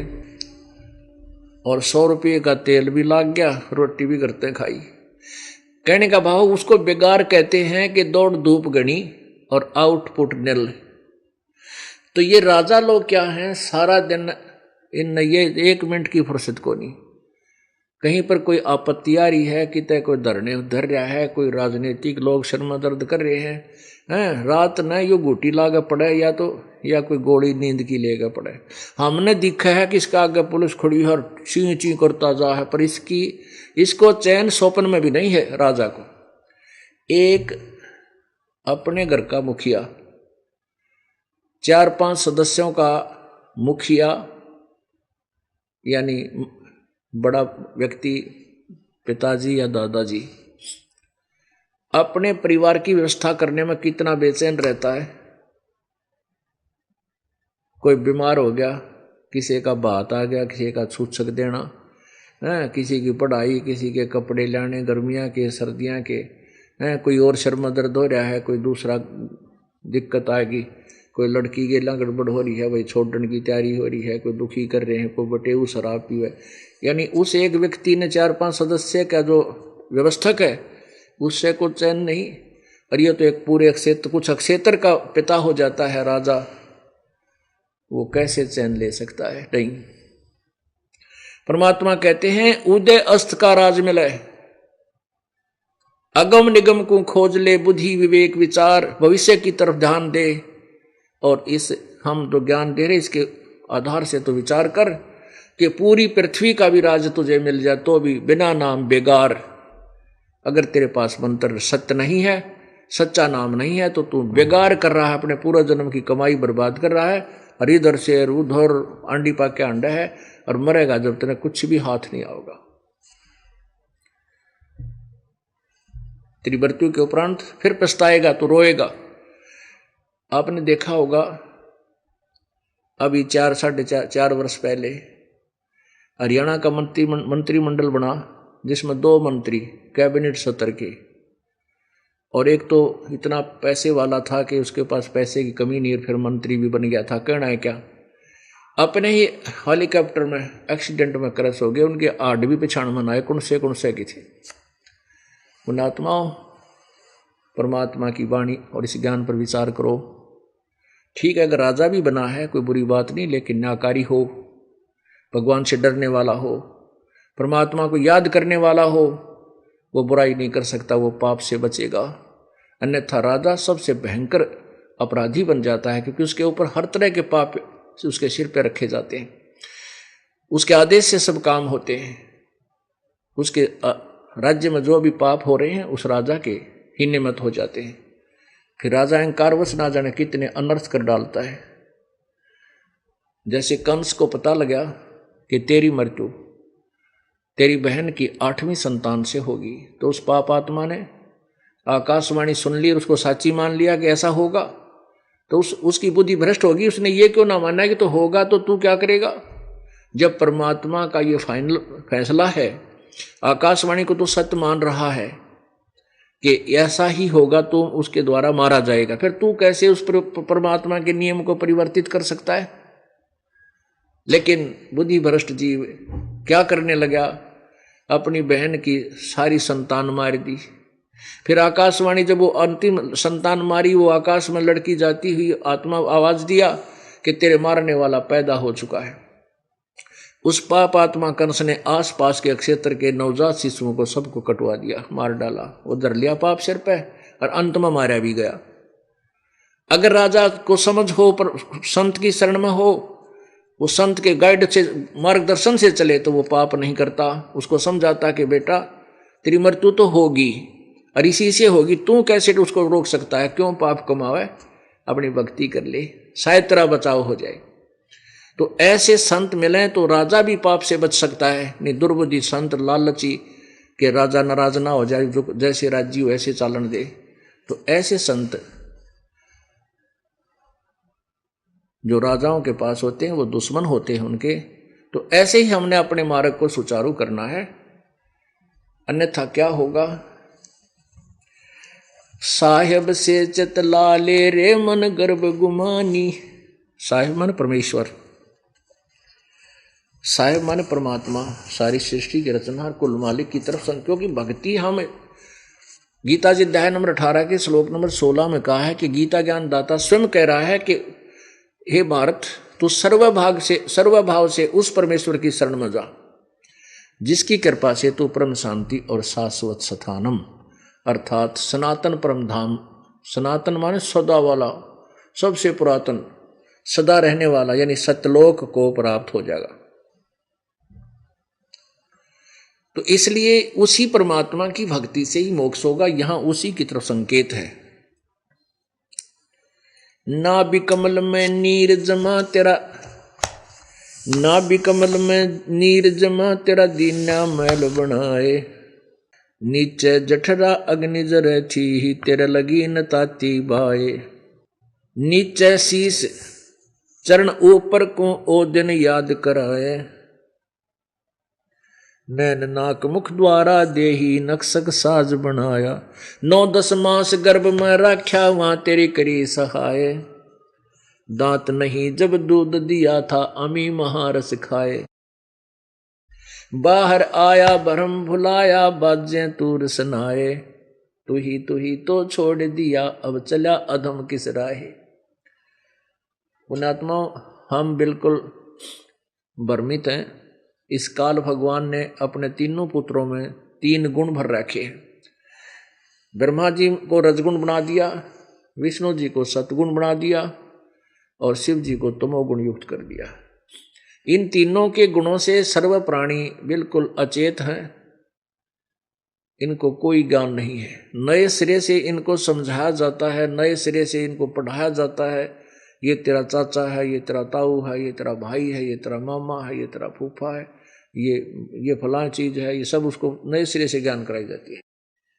और 100 रुपये का तेल भी लाग गया, रोटी भी करते खाई। कहने का भाव, उसको बेगार कहते हैं कि दौड़ धूप गणी और आउटपुट निल। तो ये राजा लोग क्या हैं, सारा दिन इन ये 1 मिनट की फुर्सत को नहीं। कहीं पर कोई आपत्ति आ रही है, कितने कोई धरने धर रहा है, कोई राजनीतिक लोग शर्मा दर्द कर रहे हैं, रात न यो घूटी लागे पड़े, या कोई गोली नींद की लेगा पड़े। हमने देखा है कि इसका आगे पुलिस खड़ी है और ची ची करता जा है, पर इसको चैन स्वप्न में भी नहीं है। राजा को एक अपने घर का मुखिया, 4-5 सदस्यों का मुखिया, यानी बड़ा व्यक्ति, पिताजी या दादाजी, अपने परिवार की व्यवस्था करने में कितना बेचैन रहता है। कोई बीमार हो गया, किसी का बात आ गया, किसी का सूचक देना, किसी की पढ़ाई, किसी के कपड़े लाने, गर्मियाँ के सर्दियाँ के, कोई और शर्मा दर्द हो रहा है, कोई दूसरा दिक्कत आएगी, कोई लड़की के ला गड़बड़ हो रही है, वही छोड़ने की तैयारी हो रही है, कोई दुखी कर रहे हैं, कोई बटेऊ शराब पीवे। यानी उस एक व्यक्ति ने 4-5 सदस्य का जो व्यवस्थक है, उससे कुछ चैन नहीं। और ये तो एक पूरे क्षेत्र, कुछ क्षेत्र का पिता हो जाता है राजा, वो कैसे चैन ले सकता है? नहीं। परमात्मा कहते हैं, उदय अस्त का राज मिले, अगम निगम को खोज ले, बुद्धि विवेक विचार, भविष्य की तरफ ध्यान दे। और इस हम तो ज्ञान दे रहे, इसके आधार से तो विचार कर कि पूरी पृथ्वी का भी राज तुझे मिल जाए तो भी बिना नाम बेगार। अगर तेरे पास मंत्र सत्य नहीं है, सच्चा नाम नहीं है, तो तू बेगार कर रहा है, अपने पूरा जन्म की कमाई बर्बाद कर रहा है, और इधर से उधर आंडी पाक के अंडा है, और मरेगा जब तेरे कुछ भी हाथ नहीं आओगा। तेरी मृत्यु के उपरांत फिर पछताएगा तो रोएगा। आपने देखा होगा, अभी 4-4.5 वर्ष पहले हरियाणा का मंत्रिमंडल बना, जिसमें 2 मंत्री कैबिनेट सत्र के, और एक तो इतना पैसे वाला था कि उसके पास पैसे की कमी नहीं, फिर मंत्री भी बन गया था। कहना है क्या, अपने ही हेलीकॉप्टर में एक्सीडेंट में क्रैश हो गए, उनके आड़ भी पिछाड़ मनाए, कौन से की थी। पुण्यात्माओं, परमात्मा की वाणी और इस ज्ञान पर विचार करो। ठीक है, अगर राजा भी बना है कोई बुरी बात नहीं, लेकिन न्यायकारी हो, भगवान से डरने वाला हो, परमात्मा को याद करने वाला हो, वो बुराई नहीं कर सकता, वो पाप से बचेगा। अन्यथा राजा सबसे भयंकर अपराधी बन जाता है, क्योंकि उसके ऊपर हर तरह के पाप उसके सिर पर रखे जाते हैं, उसके आदेश से सब काम होते हैं, उसके राज्य में जो भी पाप हो रहे हैं उस राजा के ही निमित्त हो जाते हैं। फिर राजा अहंकारवश ना जाने कितने अनर्थ कर डालता है। जैसे कंस को पता लगा कि तेरी मृत्यु तेरी बहन की 8वीं संतान से होगी, तो उस पाप आत्मा ने आकाशवाणी सुन ली और उसको साची मान लिया कि ऐसा होगा। तो उसकी बुद्धि भ्रष्ट होगी। उसने ये क्यों ना माना कि तो होगा तो तू क्या करेगा। जब परमात्मा का ये फाइनल फैसला है, आकाशवाणी को तो सत्य मान रहा है कि ऐसा ही होगा, तो उसके द्वारा मारा जाएगा, फिर तू कैसे उस परमात्मा के नियम को परिवर्तित कर सकता है। लेकिन बुद्धि भ्रष्ट जीव क्या करने लगा, अपनी बहन की सारी संतान मार दी। फिर आकाशवाणी जब वो अंतिम संतान मारी, वो आकाश में लड़की जाती हुई आत्मा आवाज दिया कि तेरे मारने वाला पैदा हो चुका है। उस पाप आत्मा कंस ने आसपास के क्षेत्र के नवजात शिशुओं को सबको कटवा दिया, मार डाला। वो धर लिया पाप सिर पे और अंत में मारा भी गया। अगर राजा को समझ हो, पर संत की शरण में हो, वो संत के गाइड से मार्गदर्शन से चले, तो वो पाप नहीं करता। उसको समझाता कि बेटा तेरी मृत्यु तो होगी और इसी से होगी, तू कैसे उसको रोक सकता है, क्यों पाप कमावे, अपनी भक्ति कर ले, शायद तेरा बचाव हो जाए। तो ऐसे संत मिले तो राजा भी पाप से बच सकता है। नहीं दुर्बुद्धि संत लालची के राजा नाराज ना हो जाए, जो जैसे राज्य वैसे चालन दे। तो ऐसे संत जो राजाओं के पास होते हैं वो दुश्मन होते हैं उनके। तो ऐसे ही हमने अपने मार्ग को सुचारू करना है, अन्यथा क्या होगा। साहेब से चतला ले रे मन गर्भ गुमानी। साहेब मन परमेश्वर, साहेब माने परमात्मा, सारी सृष्टि के रचनहार कुल मालिक की तरफ से। क्योंकि भक्ति हम गीता जी अध्याय नंबर 18 के श्लोक नंबर 16 में कहा है कि गीता ज्ञान दाता स्वयं कह रहा है कि हे भारत, तू सर्वभाव से उस परमेश्वर की शरण में जा जिसकी कृपा से तू परम शांति और शाश्वत स्थानम अर्थात सनातन परम धाम, सनातन माने सदा वाला, सबसे पुरातन, सदा रहने वाला, यानी सत्यलोक को प्राप्त हो जाएगा। तो इसलिए उसी परमात्मा की भक्ति से ही मोक्ष होगा। यहां उसी की तरफ संकेत है। नाभि कमल में नीर जमा तेरा, नाभि कमल में नीर जमा तेरा दीना मैल बनाए, नीचे जठरा अग्नि जरे थी तेरे लगी न ताती बाए, नीचे शीस चरण ऊपर को ओ दिन याद कराए, नैन नाक मुख द्वारा देही नक्सक साज बनाया, 9-10 मास गर्भ में रख्या वहां तेरी करी सहाय, दांत नहीं जब दूध दिया था अमी महारस खाए, बाहर आया भरम भुलाया बाजें तूर सुनाए, तू ही तो छोड़ दिया अब चला अधम किस राहे। पुण्यात्मा, हम बिल्कुल भ्रमित हैं। इस काल भगवान ने अपने तीनों पुत्रों में 3 गुण भर रखे हैं। ब्रह्मा जी को रजगुण बना दिया, विष्णु जी को सतगुण बना दिया और शिव जी को तमोगुण युक्त कर दिया। इन तीनों के गुणों से सर्व प्राणी बिल्कुल अचेत हैं, इनको कोई ज्ञान नहीं है। नए सिरे से इनको समझाया जाता है, नए सिरे से इनको पढ़ाया जाता है। ये तेरा चाचा है, ये तेरा ताऊ है, ये तेरा भाई है, ये तेरा मामा है, ये तेरा फूफा है, ये फलां चीज है, ये सब उसको नए सिरे से ज्ञान कराई जाती है।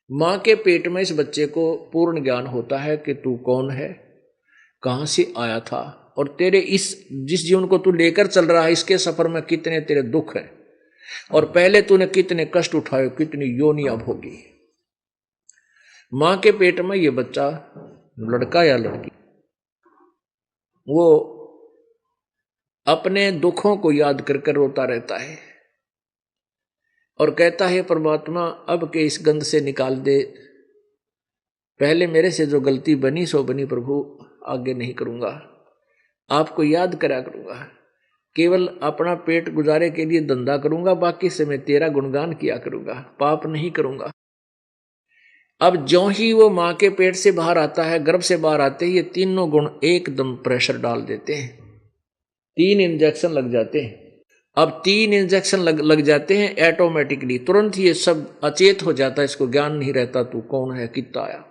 माँ के पेट में इस बच्चे को पूर्ण ज्ञान होता है कि तू कौन है, कहाँ से आया था, और तेरे जिस जीवन को तू लेकर चल रहा है इसके सफर में कितने तेरे दुख हैं, और पहले तूने कितने कष्ट उठाए, कितनी योनियां भोगी। माँ के पेट में ये बच्चा, लड़का या लड़की, वो अपने दुखों को याद कर कर रोता रहता है और कहता है परमात्मा अब के इस गंध से निकाल दे, पहले मेरे से जो गलती बनी सो बनी प्रभु, आगे नहीं करूंगा, आपको याद करा करूंगा, केवल अपना पेट गुजारे के लिए धंधा करूंगा, बाकी से मैं तेरा गुणगान किया करूंगा, पाप नहीं करूंगा। अब ज्यों ही वो माँ के पेट से बाहर आता है, गर्भ से बाहर आते ही ये तीनों गुण एकदम प्रेशर डाल देते हैं, 3 इंजेक्शन लग जाते हैं। अब 3 इंजेक्शन लग जाते हैं ऑटोमेटिकली, तुरंत ये सब अचेत हो जाता है, इसको ज्ञान नहीं रहता तू कौन है कितना आया।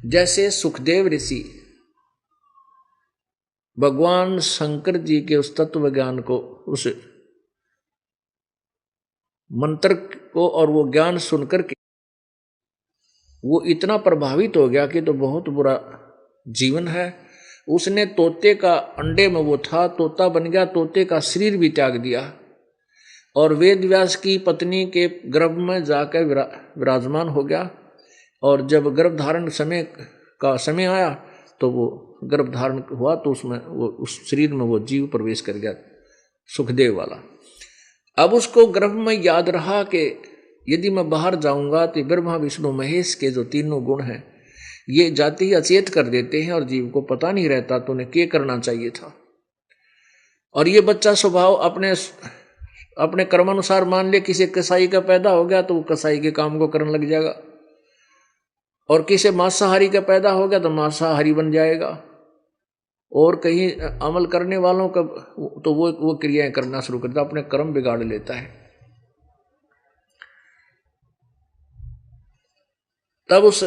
जैसे सुखदेव ऋषि भगवान शंकर जी के उस तत्व ज्ञान को, उस मंत्र को और वो ज्ञान सुनकर के वो इतना प्रभावित हो गया कि तो बहुत बुरा जीवन है। उसने तोते का अंडे में वो था, तोता बन गया, तोते का शरीर भी त्याग दिया और वेद व्यास की पत्नी के गर्भ में जाकर विराजमान हो गया। और जब गर्भ धारण का समय आया तो वो गर्भ धारण हुआ तो उसमें वो उस शरीर में वो जीव प्रवेश कर गया, सुखदेव वाला। अब उसको गर्भ में याद रहा कि यदि मैं बाहर जाऊंगा तो ब्रह्मा विष्णु महेश के जो तीनों गुण हैं ये जाते ही अचेत कर देते हैं और जीव को पता नहीं रहता तो उन्हें क्या करना चाहिए था। और ये बच्चा स्वभाव अपने कर्मानुसार, मान ले किसी कसाई का पैदा हो गया तो वो कसाई के काम को करने लग जाएगा, और किसी मांसाहारी का पैदा हो गया तो मांसाहारी बन जाएगा, और कहीं अमल करने वालों का तो वो क्रियाएं करना शुरू करता, अपने कर्म बिगाड़ लेता है। तब उस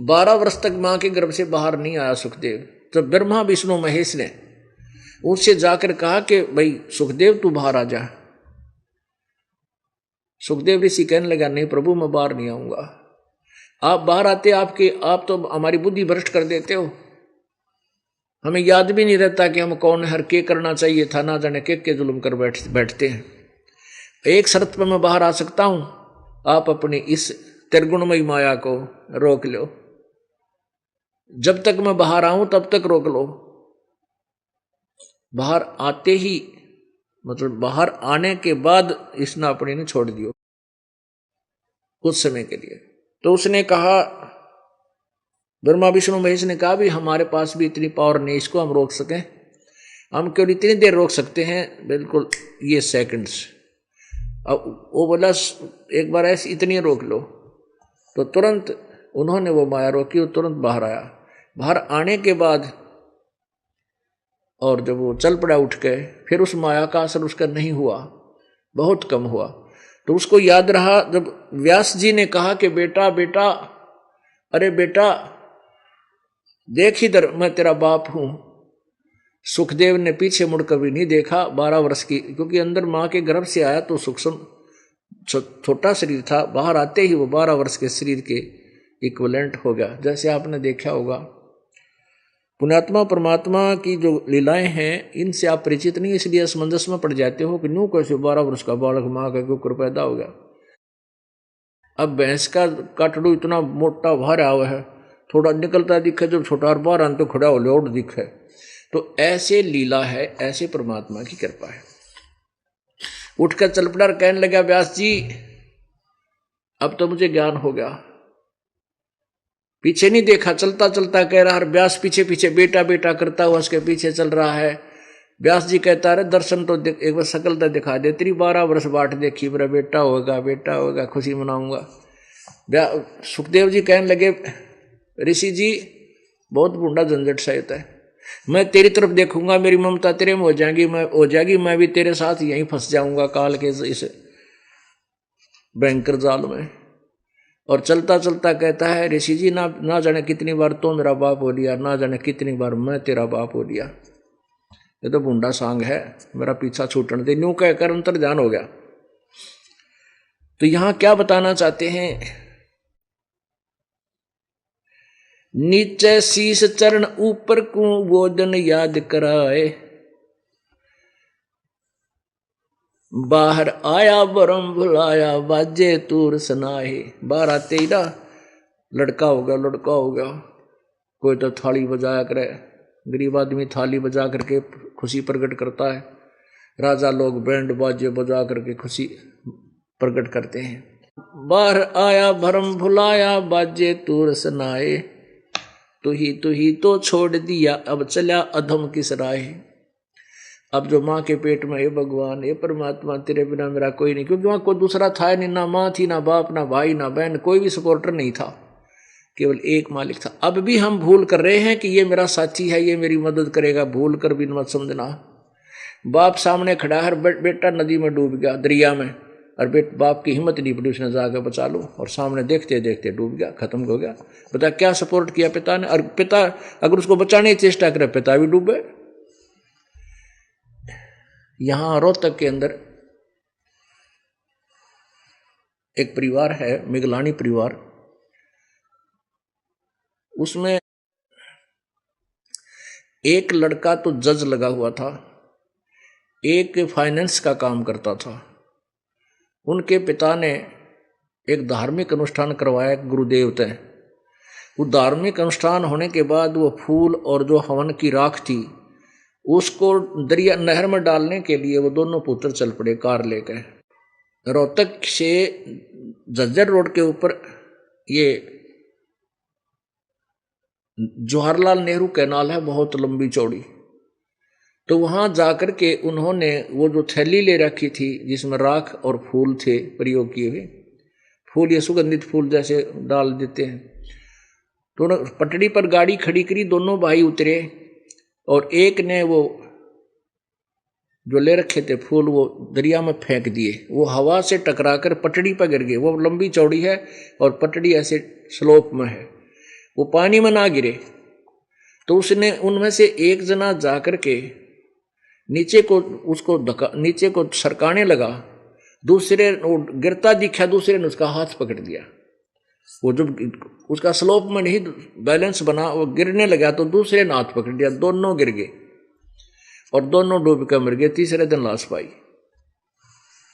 12 वर्ष तक मां के गर्भ से बाहर नहीं आया सुखदेव। तो ब्रह्मा विष्णु महेश ने उससे जाकर कहा कि भाई सुखदेव तू बाहर आ जा। सुखदेव ऋषि कहने लगा नहीं प्रभु मैं बाहर नहीं आऊंगा, आप बाहर आते आप तो हमारी बुद्धि भ्रष्ट कर देते हो, हमें याद भी नहीं रहता कि हम कौन हर के करना चाहिए था, ना जाने के जुल्म कर बैठते हैं। एक शर्त पर मैं बाहर आ सकता हूं, आप अपनी इस त्रिगुणमयी माया को रोक लो, जब तक मैं बाहर आऊं तब तक रोक लो। बाहर आते ही मतलब बाहर आने के बाद इसने अपने ने छोड़ दियो कुछ समय के लिए। तो उसने कहा, ब्रह्मा विष्णु महेश ने कहा भी हमारे पास भी इतनी पावर नहीं इसको हम रोक सकें, हम केवल इतनी देर रोक सकते हैं, बिल्कुल ये सेकंड्स। अब वो बोला एक बार ऐसे इतनी रोक लो, तो तुरंत उन्होंने वो माया रोकी और तुरंत बाहर आया। बाहर आने के बाद और जब वो चल पड़ा उठ के, फिर उस माया का असर उसका नहीं हुआ, बहुत कम हुआ। तो उसको याद रहा जब व्यास जी ने कहा कि बेटा बेटा, अरे बेटा देख इधर मैं तेरा बाप हूं। सुखदेव ने पीछे मुड़ कभी नहीं देखा 12 वर्ष की, क्योंकि अंदर मां के गर्भ से आया तो सूक्ष्म छोटा शरीर था, बाहर आते ही वो 12 वर्ष के शरीर के इक्विवेलेंट हो गया। जैसे आपने देखा होगा पुण्यात्मा परमात्मा की जो लीलाएं हैं इनसे आप परिचित नहीं, इसलिए असमंजस में पड़ जाते हो कि न्यू कैसे 12 वर्ष का बालक मां का कुकर पैदा हो गया। अब भैंस का काटड़ू इतना मोटा भारा हुआ है, थोड़ा निकलता दिखे जब छोटा और बाहर तो खड़ा हो लोड दिखे। तो ऐसे लीला है, ऐसे परमात्मा की कृपा है। उठकर चल पड़ा, कहने लगा व्यास जी अब तो मुझे ज्ञान हो गया। पीछे नहीं देखा, चलता चलता कह रहा, व्यास पीछे पीछे बेटा बेटा करता हुआ उसके पीछे चल रहा है। व्यास जी कहता है दर्शन तो एक बार शकल तो दिखा दे, तेरी 12 वर्ष बाट देखी, मेरा बेटा होगा खुशी मनाऊंगा। सुखदेव जी कहने लगे ऋषि जी बहुत बूढ़ा झंझट सहित है, मैं तेरी तरफ देखूंगा मेरी ममता तेरे में हो जाएगी, मैं भी तेरे साथ यहीं फंस जाऊंगा काल के इस भयंकर जाल में। और चलता चलता कहता है ऋषि जी ना जाने कितनी बार तो मेरा बाप हो लिया, ना जाने कितनी बार मैं तेरा बाप हो लिया, ये तो बूढ़ा सांग है, मेरा पीछा छूटने दे। न्यू कहकर अंतर ध्यान हो गया। तो यहां क्या बताना चाहते हैं, नीचे शीश चरण ऊपर को वो दिन याद कराए, बाहर आया बरम भुलाया बाजे तूर सुनाए। बाहर आते ही ना लड़का हो गया, कोई तो थाली बजाया करे, गरीब आदमी थाली बजा करके खुशी प्रकट करता है, राजा लोग बैंड बाजे बजा करके खुशी प्रकट करते हैं। बाहर आया भरम भुलाया बाजे तूर सुनाए, तू ही तो छोड़ दिया अब चला अधम किस राह। अब जो माँ के पेट में, हे भगवान हे परमात्मा तेरे बिना मेरा कोई नहीं, क्योंकि वहां कोई दूसरा था नहीं, ना माँ थी ना बाप ना भाई ना बहन, कोई भी सपोर्टर नहीं था, केवल एक मालिक था। अब भी हम भूल कर रहे हैं कि ये मेरा साथी है, ये मेरी मदद करेगा, भूल कर भी मत समझना। बाप सामने खड़ा है, बेटा नदी में डूब गया, दरिया में, और बाप की हिम्मत नहीं पड़ी, उसने जाकर बचा लो, और सामने देखते देखते डूब गया, खत्म हो गया। बता क्या सपोर्ट किया पिता ने, और पिता अगर उसको बचाने की चेष्टा करे, पिता भी डूबे। यहां रोहतक के अंदर एक परिवार है, मिगलानी परिवार, उसमें एक लड़का तो जज लगा हुआ था, एक फाइनेंस का काम करता था। उनके पिता ने एक धार्मिक अनुष्ठान करवाया गुरुदेव तय। वो धार्मिक अनुष्ठान होने के बाद वो फूल और जो हवन की राख थी उसको दरिया नहर में डालने के लिए वो दोनों पुत्र चल पड़े कार लेकर। रोहतक से झज्जर रोड के ऊपर ये जवाहरलाल नेहरू कैनाल है, बहुत लंबी चौड़ी। तो वहां जाकर के उन्होंने वो जो थैली ले रखी थी जिसमें राख और फूल थे प्रयोग किए हुए, फूल ये सुगंधित फूल जैसे डाल देते हैं, तो पटड़ी पर गाड़ी खड़ी करी, दोनों भाई उतरे और एक ने वो जो ले रखे थे फूल वो दरिया में फेंक दिए। वो हवा से टकराकर पटड़ी पर गिर गए। वो लंबी चौड़ी है और पटड़ी ऐसे स्लोप में है, वो पानी में ना गिरे। तो उसने उनमें से एक जना जाकर के नीचे को उसको नीचे को सरकाने लगा, दूसरे गिरता दिखा, दूसरे ने उसका हाथ पकड़ दिया। वो जब उसका स्लोप में नहीं बैलेंस बना, वो गिरने लगा तो दूसरे ने हाथ पकड़ दिया, दोनों गिर गए और दोनों डूब कर मर गए। तीसरे दिन लाश पाई,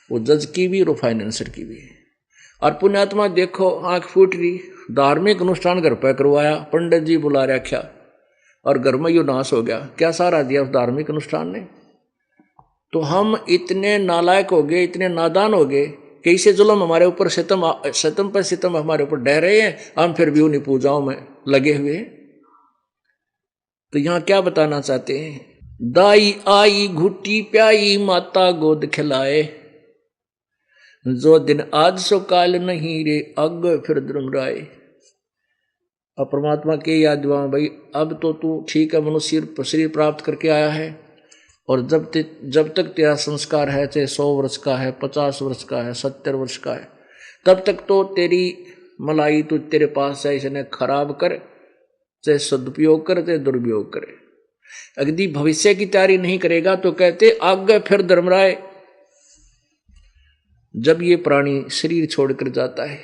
वो जज की भी और फाइनेंसर की भी। और पुण्यात्मा देखो आंख फूट रही, धार्मिक अनुष्ठान घर पर करवाया, पंडित जी बुला रखा और घर में यू नाश हो गया। क्या सहारा दिया उस धार्मिक अनुष्ठान ने? तो हम इतने नालायक हो गए, इतने नादान हो गए कि इसे जुल्म हमारे ऊपर सितम पर सितम हमारे ऊपर ढह रहे हैं, हम फिर भी उन्हीं पूजाओं में लगे हुए हैं। तो यहां क्या बताना चाहते हैं? दाई आई घुट्टी प्याई माता गोद खिलाए, जो दिन आज सो काल नहीं रे अग फिर धर्म राय। अब परमात्मा के याद दिवा भाई, अब तो तू ठीक है, मनुष्य शरीर प्राप्त करके आया है, और जब तक तेरा संस्कार है, चाहे 100 वर्ष का है, 50 वर्ष का है, 70 वर्ष का है, तब तक तो तेरी मलाई तू तेरे पास है, इसने खराब कर, चाहे सदुपयोग कर चाहे दुरुपयोग करे। यदि भविष्य की तैयारी नहीं करेगा तो कहते आगे फिर धर्मराय। जब ये प्राणी शरीर छोड़कर जाता है,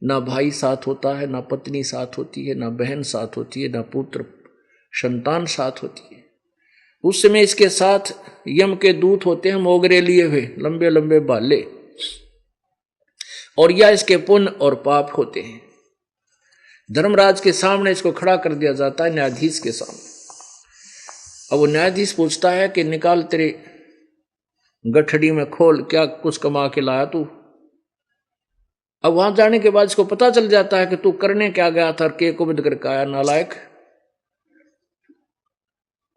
ना भाई साथ होता है, ना पत्नी साथ होती है, ना बहन साथ होती है, ना पुत्र संतान साथ होती है। उस समय इसके साथ यम के दूत होते हैं, मोगरे लिए हुए लंबे लंबे बाले, और या इसके पुण्य और पाप होते हैं। धर्मराज के सामने इसको खड़ा कर दिया जाता है, न्यायाधीश के सामने। अब वो न्यायाधीश पूछता है कि निकाल तेरे गठड़ी में खोल, क्या कुछ कमा के लाया तू? अब वहां जाने के बाद इसको पता चल जाता है कि तू करने क्या गया था और के को बिद करके आया, नालायक।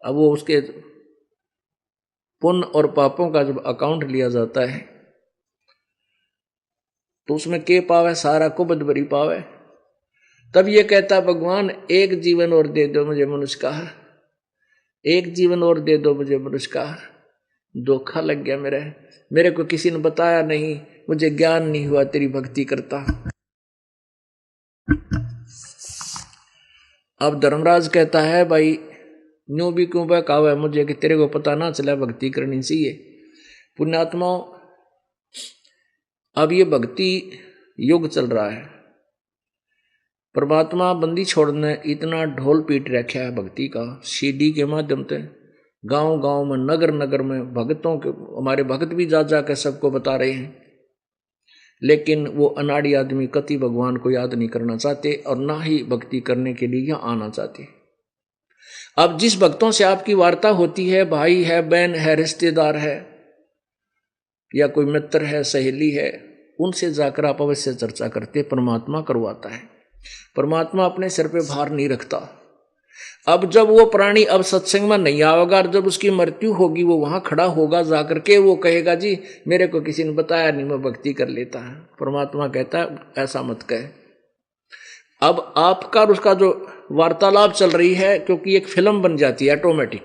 अब वो उसके पुण्य और पापों का जब अकाउंट लिया जाता है तो उसमें के पावे, सारा कुबद भरी पावे। तब ये कहता भगवान एक जीवन और दे दो मुझे मनुष्य का, एक जीवन और दे दो मुझे मनुष्य का। धोखा लग गया मेरे को किसी ने बताया नहीं, मुझे ज्ञान नहीं हुआ तेरी भक्ति करता। अब धर्मराज कहता है भाई न्यू भी क्यों बहकावा है मुझे कि तेरे को पता ना चला भक्ति करनी चाहिए। पुण्यात्माओं, अब ये भक्ति युग चल रहा है। परमात्मा बंदी छोड़ने इतना ढोल पीट रखा है भक्ति का, सीडी के माध्यम से गांव गांव में, नगर नगर में भक्तों के, हमारे भक्त भी जा जाकर सबको बता रहे हैं। लेकिन वो अनाड़ी आदमी कति भगवान को याद नहीं करना चाहते और ना ही भक्ति करने के लिए यहाँ आना चाहते। अब जिस भक्तों से आपकी वार्ता होती है, भाई है, बहन है, रिश्तेदार है, या कोई मित्र है, सहेली है, उनसे जाकर आप अवश्य चर्चा करते। परमात्मा करवाता है, परमात्मा अपने सिर पे भार नहीं रखता। अब जब वो प्राणी अब सत्संग में नहीं आएगा और जब उसकी मृत्यु होगी, वो वहां खड़ा होगा जाकर के, वो कहेगा जी मेरे को किसी ने बताया नहीं, मैं भक्ति कर लेता है। परमात्मा कहता है ऐसा मत कहे। अब आपका और उसका जो वार्तालाप चल रही है, क्योंकि एक फिल्म बन जाती है ऑटोमेटिक।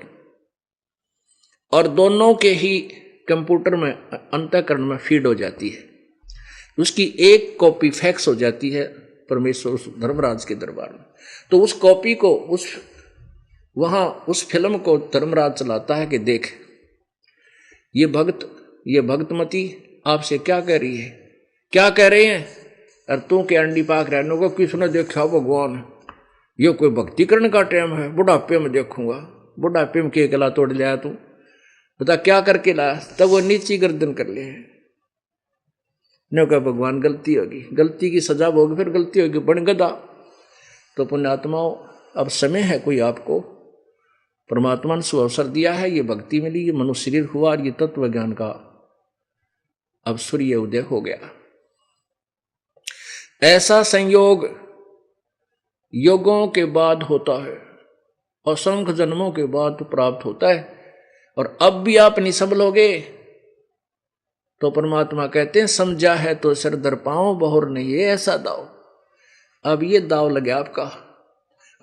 और दोनों के ही कंप्यूटर में अंतःकरण में फीड हो जाती है। उसकी एक कॉपी फैक्स हो जाती है परमेश्वर उस धर्मराज के दरबार में। तो उस कॉपी को उस फिल्म को धर्मराज चलाता है कि देख ये भक्तमती आपसे क्या कह रही है, क्या कह रहे हैं, और तू के अंडी पाक रहने को किसने देखा भगवान, ये कोई भक्ति करने का टाइम है, बुढ़ापे में देखूंगा, बुढ़ापे में के गला तोड़ लिया तू, बता क्या करके लाया। तब वो नीची गर्दन कर ले ने कहा भगवान गलती होगी, गलती की सजा होगी, फिर गलती होगी बन गदा। तो पुण्यात्माओं अब समय है कोई आपको परमात्मा ने सुअवसर दिया है, ये भक्ति मिली, ये मनुष्य शरीर हुआ और ये तत्व ज्ञान का अब सूर्य उदय हो गया। ऐसा संयोग योगों के बाद होता है, असंख्य जन्मों के बाद प्राप्त होता है। और अब भी आप निसबल हो गए तो परमात्मा कहते हैं समझा है तो सिर दर पाओ बहुर नहीं है ऐसा दाव। अब ये दाव लगे आपका,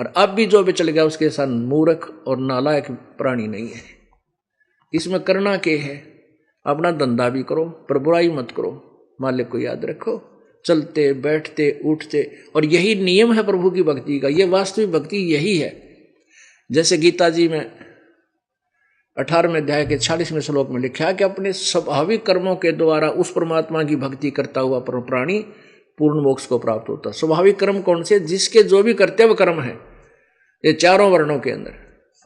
और अब भी जो भी चल गया उसके साथ मूर्ख और नालायक प्राणी नहीं है। इसमें करना क्या है, अपना धंधा भी करो पर बुराई मत करो, मालिक को याद रखो, चलते बैठते उठते, और यही नियम है प्रभु की भक्ति का, ये वास्तविक भक्ति यही है। जैसे गीता जी में 18वें अध्याय के 40वें श्लोक में लिखा है कि अपने स्वाभाविक कर्मों के द्वारा उस परमात्मा की भक्ति करता हुआ प्राणी पूर्ण मोक्ष को प्राप्त होता है। स्वाभाविक कर्म कौन से, जिसके जो भी कर्तव्य कर्म है ये चारों वर्णों के अंदर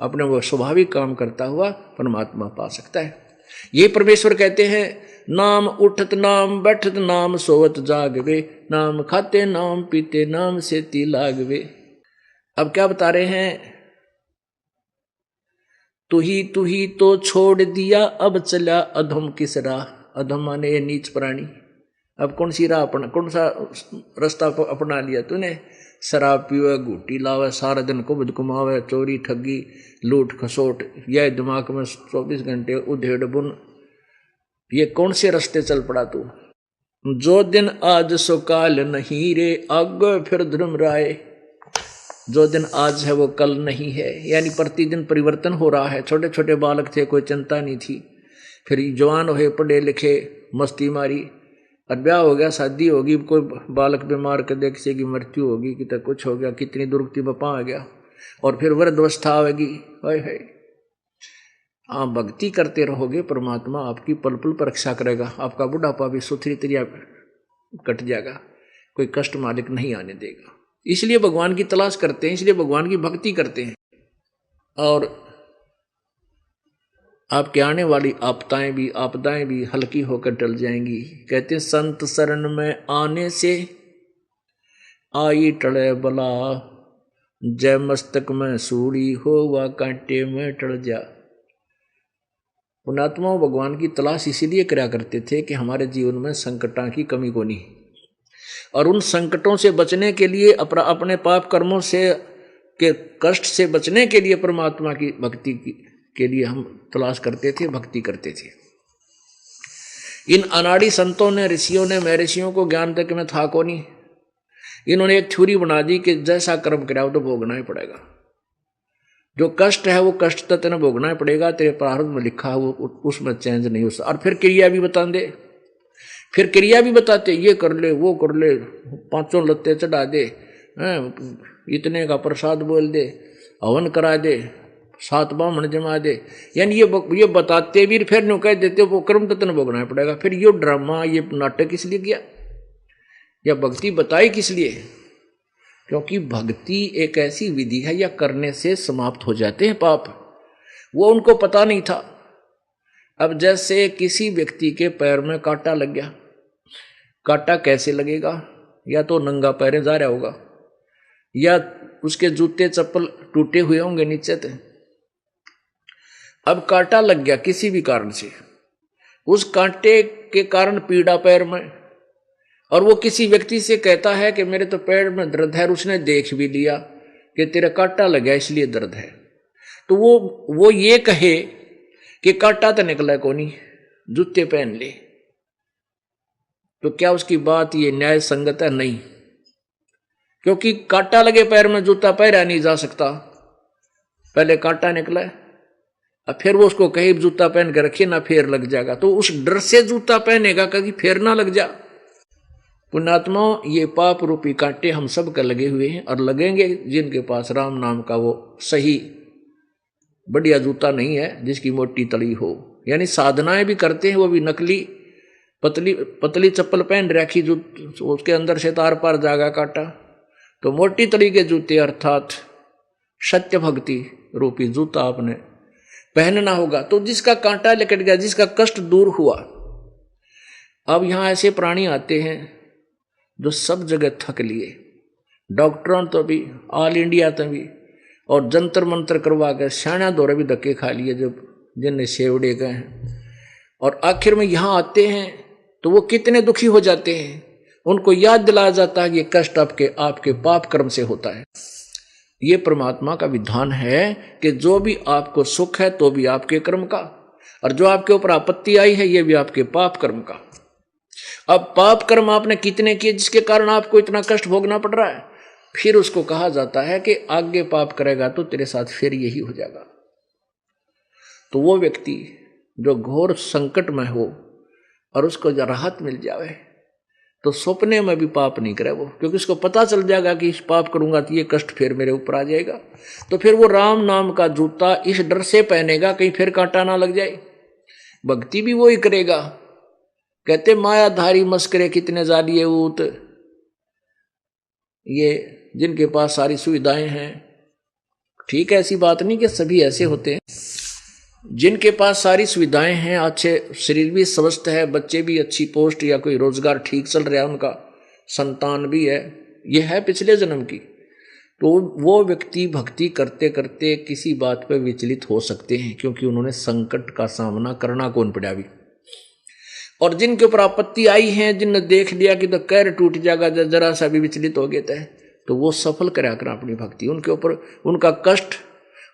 अपने वो स्वाभाविक काम करता हुआ परमात्मा पा सकता है। ये परमेश्वर कहते हैं नाम उठत नाम बैठत नाम सोवत जागवे, नाम खाते नाम पीते नाम सेती लागवे। अब क्या बता रहे हैं, तू ही तो छोड़ दिया अब चला अधम किस राह। अधम माने ये नीच प्राणी, अब कौन सी राह कौन सा रास्ता अपना लिया तूने। शराब पीवे, घूटी लावे, सारा दिन कुबद कुमावे, चोरी ठगी लूट खसोट, यह दिमाग में 24 घंटे उधेड़ बुन, ये कौन से रास्ते चल पड़ा तू। जो दिन आज सो काल नहीं रे, आगे फिर धर्म राय। जो दिन आज है वो कल नहीं है, यानी प्रतिदिन परिवर्तन हो रहा है। छोटे छोटे बालक थे, कोई चिंता नहीं थी, फिर जवान हुए, पढ़े लिखे, मस्ती मारी, और ब्याह हो गया, शादी होगी, कोई बालक बीमार कर दे, किसी की मृत्यु होगी, कितना कुछ हो गया, कितनी दुर्गति बपा आ गया, और फिर वृद्धावस्था आएगी। है आप भक्ति करते रहोगे, परमात्मा आपकी पल पल परीक्षा करेगा, आपका बुढ़ापा भी सुथरी तरिया कट जाएगा, कोई कष्ट मालिक नहीं आने देगा। इसलिए भगवान की तलाश करते हैं, इसलिए भगवान की भक्ति करते हैं, और आपके आने वाली आपदाएं भी हल्की होकर टल जाएंगी। कहते हैं संत शरण में आने से आई टले बला, जय मस्तक में सूड़ी हो व कांटे में टल जा। पुण्यात्मा भगवान की तलाश इसीलिए करा करते थे कि हमारे जीवन में संकटां की कमी को नहीं, और उन संकटों से बचने के लिए, अपने पाप कर्मों से के कष्ट से बचने के लिए परमात्मा की भक्ति के लिए हम तलाश करते थे, भक्ति करते थे। इन अनाड़ी संतों ने, ऋषियों ने, महर्षियों को ज्ञान तक में था को नहीं। इन्होंने एक थ्योरी बना दी कि जैसा कर्म कराओ तो भोगना ही पड़ेगा, जो कष्ट है वो कष्ट तो तेने भोगना ही पड़ेगा, तेरे प्रारब्ध में लिखा हो उसमें चेंज नहीं हो सकता। और फिर क्रिया भी बता दे, फिर क्रिया भी बताते, ये कर ले वो कर ले, 5 लत्ते चढ़ा दे, इतने का प्रसाद बोल दे, हवन करा दे, 7 बामण जमा दे, यानी ये बताते भी फिर नो कह देते वो कर्म तो तेने भोगना पड़ेगा। फिर ये ड्रामा, ये नाटक किस लिए किया, या भक्ति बताई किस लिए? क्योंकि भक्ति एक ऐसी विधि है या करने से समाप्त हो जाते हैं पाप, वो उनको पता नहीं था। अब जैसे किसी व्यक्ति के पैर में कांटा लग गया, कांटा कैसे लगेगा, या तो नंगा पैरे जा रहा होगा, या उसके जूते चप्पल टूटे हुए होंगे नीचे से। अब कांटा लग गया किसी भी कारण से, उस कांटे के कारण पीड़ा पैर में, और वो किसी व्यक्ति से कहता है कि मेरे तो पैर में दर्द है, और उसने देख भी लिया कि तेरा कांटा लग गया इसलिए दर्द है, तो वो ये कहे कि कांटा तो निकला को नहीं, जूते पहन ले, तो क्या उसकी बात ये न्याय संगत है? नहीं, क्योंकि कांटा लगे पैर में जूता पहना नहीं जा सकता, पहले कांटा निकला अब फिर वो उसको कहीं जूता पहन के रखिए ना फेर लग जाएगा, तो उस डर से जूता पहनेगा कहीं फेर ना लग जा। पुण्यात्मा, ये पाप रूपी कांटे हम सब का लगे हुए हैं और लगेंगे जिनके पास राम नाम का वो सही बढ़िया जूता नहीं है, जिसकी मोटी तली हो। यानी साधनाएं भी करते हैं वो भी नकली पतली पतली चप्पल पहन रखी, जो उसके अंदर से तार पार जागा काटा। तो मोटी तली के जूते अर्थात सत्य भक्ति रूपी जूता आपने पहनना होगा। तो जिसका कांटा लिकट गया, जिसका कष्ट दूर हुआ। अब यहां ऐसे प्राणी आते हैं जो सब जगह थक लिए, डॉक्टरों तो भी, ऑल इंडिया तो भी, और जंतर मंत्र करवा कर शाना दौरे भी धक्के खा लिए जब जिनने सेवड़े गए हैं, और आखिर में यहां आते हैं तो वो कितने दुखी हो जाते हैं। उनको याद दिलाया जाता है कि ये कष्ट आपके पाप कर्म से होता है। ये परमात्मा का विधान है कि जो भी आपको सुख है तो भी आपके कर्म का, और जो आपके ऊपर आपत्ति आई है ये भी आपके पाप कर्म का। अब पाप कर्म आपने कितने किए जिसके कारण आपको इतना कष्ट भोगना पड़ रहा है, फिर उसको कहा जाता है कि आगे पाप करेगा तो तेरे साथ फिर यही हो जाएगा। तो वो व्यक्ति जो घोर संकट में हो और उसको जब राहत मिल जावे तो सपने में भी पाप नहीं करे वो, क्योंकि उसको पता चल जाएगा कि इस पाप करूंगा तो ये कष्ट फिर मेरे ऊपर आ जाएगा। तो फिर वो राम नाम का जूता इस डर से पहनेगा कहीं फिर कांटा ना लग जाए। भक्ति भी वो ही करेगा। कहते मायाधारी मस्करे कितने जालिए ऊत, ये जिनके पास सारी सुविधाएं हैं। ठीक है, ऐसी बात नहीं कि सभी ऐसे होते हैं। जिनके पास सारी सुविधाएं हैं, अच्छे शरीर भी स्वस्थ है, बच्चे भी अच्छी पोस्ट या कोई रोजगार ठीक चल रहा है, उनका संतान भी है, ये है पिछले जन्म की, तो वो व्यक्ति भक्ति करते करते किसी बात पर विचलित हो सकते हैं, क्योंकि उन्होंने संकट का सामना करना कौन पड़ा भी। और जिनके ऊपर आपत्ति आई है, जिनने देख लिया कि तो कैर टूट जाएगा जरा सा भी विचलित हो गया था, तो वो सफल करा कर अपनी भक्ति, उनके ऊपर उनका कष्ट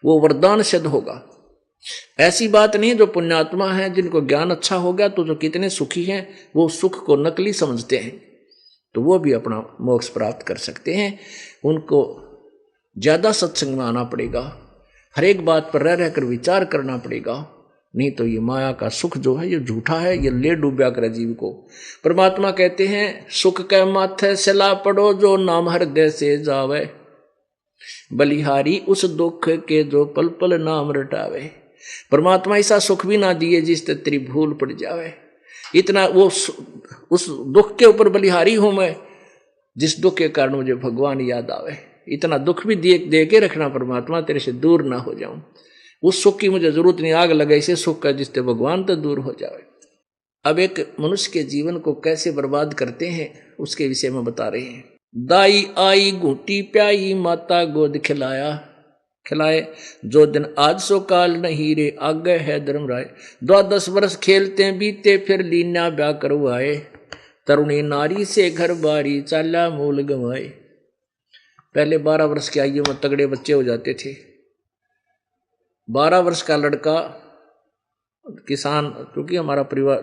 वो वरदान सिद्ध होगा। ऐसी बात नहीं, जो पुण्यात्मा है जिनको ज्ञान अच्छा हो गया तो जो कितने सुखी हैं, वो सुख को नकली समझते हैं, तो वो भी अपना मोक्ष प्राप्त कर सकते हैं। उनको ज्यादा सत्संग में आना पड़ेगा, हर एक बात पर रह रहकर विचार करना पड़ेगा, नहीं तो ये माया का सुख जो है ये झूठा है, ये ले डूब्या कर जीव को। परमात्मा कहते हैं सुख के माथे सला पड़ो जो नाम हृदय से जावे, बलिहारी उस दुख के जो पल पल नाम रटावे। परमात्मा ऐसा सुख भी ना दिए जिससे तेरी भूल पड़ जावे। इतना वो उस दुख के ऊपर बलिहारी हूं मैं, जिस दुख के कारण मुझे भगवान याद आवे। इतना दुख भी दे के रखना परमात्मा, तेरे से दूर ना हो जाऊं। उस सुख की मुझे जरूरत नहीं, आग लगे इसे सुख का जिससे भगवान तो दूर हो जावे। अब एक मनुष्य के जीवन को कैसे बर्बाद करते हैं उसके विषय में बता रहे हैं। दाई आई घूटी प्याई माता गोद खिलाए जो दिन आज सो काल नहीं रे आगे है धर्म राय। 12 वर्ष खेलते बीते फिर लीना ब्याह करवाए, तरुणी नारी से घर बारी चाला मूल गंवाए। पहले 12 वर्ष की आयु में तगड़े बच्चे हो जाते थे। 12 वर्ष का लड़का किसान, क्योंकि हमारा परिवार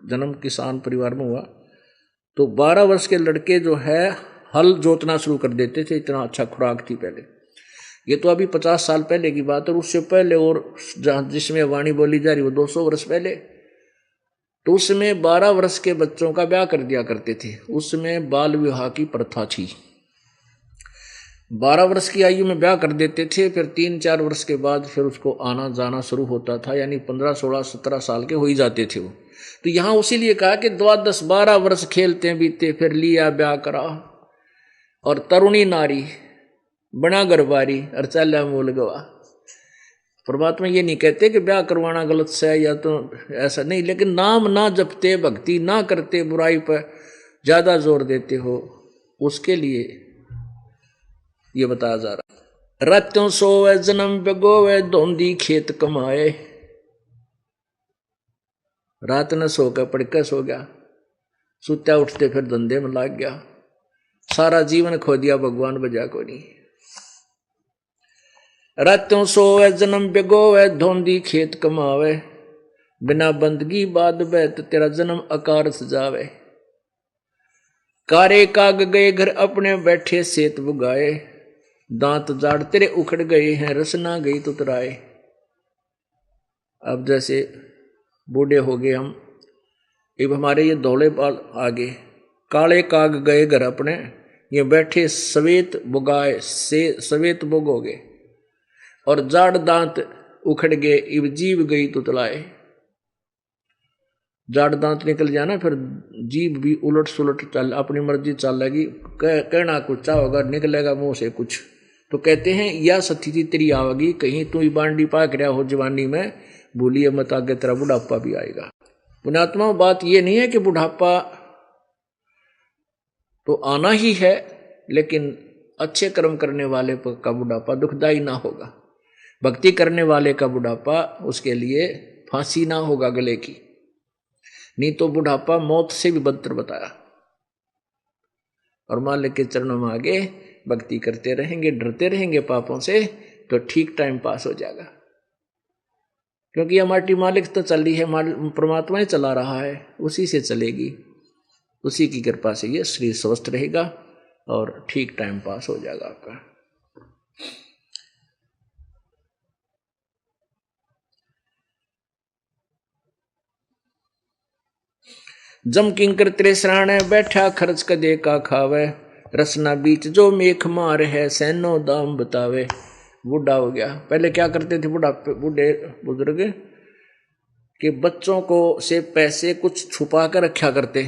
जन्म किसान परिवार में हुआ, तो 12 वर्ष के लड़के जो है हल जोतना शुरू कर देते थे। इतना अच्छा खुराक थी पहले। ये तो अभी 50 साल पहले की बात है, और उससे पहले और जिसमें वाणी बोली जा रही वो 200 वर्ष पहले, तो उसमें 12 वर्ष के बच्चों का ब्याह कर दिया करते थे। उसमें बाल विवाह की प्रथा थी। 12 वर्ष की आयु में ब्याह कर देते थे, फिर 3-4 वर्ष के बाद फिर उसको आना जाना शुरू होता था, यानी 15, 16, 17 साल के हो ही जाते थे वो। तो यहाँ उसीलिए कहा कि 12 वर्ष खेलते बीते फिर लिया ब्याह करा, और तरुणी नारी बना गरबारी और चाला मूल गवा। परमात्मा ये नहीं कहते कि ब्याह करवाना गलत से है या तो ऐसा नहीं, लेकिन नाम ना जपते, भक्ति ना करते, बुराई पर ज्यादा जोर देते हो, उसके लिए ये बताया जा रहा। रातों सोवे जन्म बेगोवे धोंदी खेत कमाए। रात न सो कर पड़कर सो गया, सुत्या उठते फिर धंधे में लग गया, सारा जीवन खो दिया, भगवान बजा को नहीं। रातों सोवे जन्म बेगोवे धोंदी खेत कमावे, बिना बंदगी बाद बैत तेरा जन्म आकार सजावे। कारे काग गए घर अपने बैठे सेत बुगाए, दांत जाड़ तेरे उखड़ गए हैं रसना गई तुतराए। अब जैसे बूढ़े हो गए हम, अब हमारे ये धौले बाल आ गए, काले काग गए घर अपने, ये बैठे सवेत बुगाए से सवेत बुगोगे, और जाड़ दांत उखड़ गए इब जीव गई तुतलाए। जाड़ दांत निकल जाना फिर जीभ भी उलट सुलट चल, अपनी मर्जी चलेगी, कहना कुछ चाहोगा निकलेगा मुंह से कुछ। तो कहते हैं या सती तेरी आवेगी, कहीं तू ही बांडी पाक रहा हो जवानी में, भूलिए मत आगे तेरा बुढ़ापा भी आएगा। पुण्यात्मा बात ये नहीं है कि बुढ़ापा तो आना ही है, लेकिन अच्छे कर्म करने वाले का बुढ़ापा दुखदाई ना होगा, भक्ति करने वाले का बुढ़ापा उसके लिए फांसी ना होगा गले की, नहीं तो बुढ़ापा मौत से भी बदतर बताया। और मालिक के चरणों में आगे भक्ति करते रहेंगे, डरते रहेंगे पापों से, तो ठीक टाइम पास हो जाएगा। क्योंकि ये माटी मालिक तो चल रही है, परमात्मा ही चला रहा है, उसी से चलेगी, उसी की कृपा से ये शरीर स्वस्थ रहेगा और ठीक टाइम पास हो जाएगा आपका। जम किंकर त्रेसराण बैठा खर्च कदे का खावे, रसना बीच जो मेख मार है सैनो दाम बतावे। बूढ़ा हो गया, पहले क्या करते थे बूढ़े बुजुर्ग कि बच्चों को से पैसे कुछ छुपा कर रखा करते,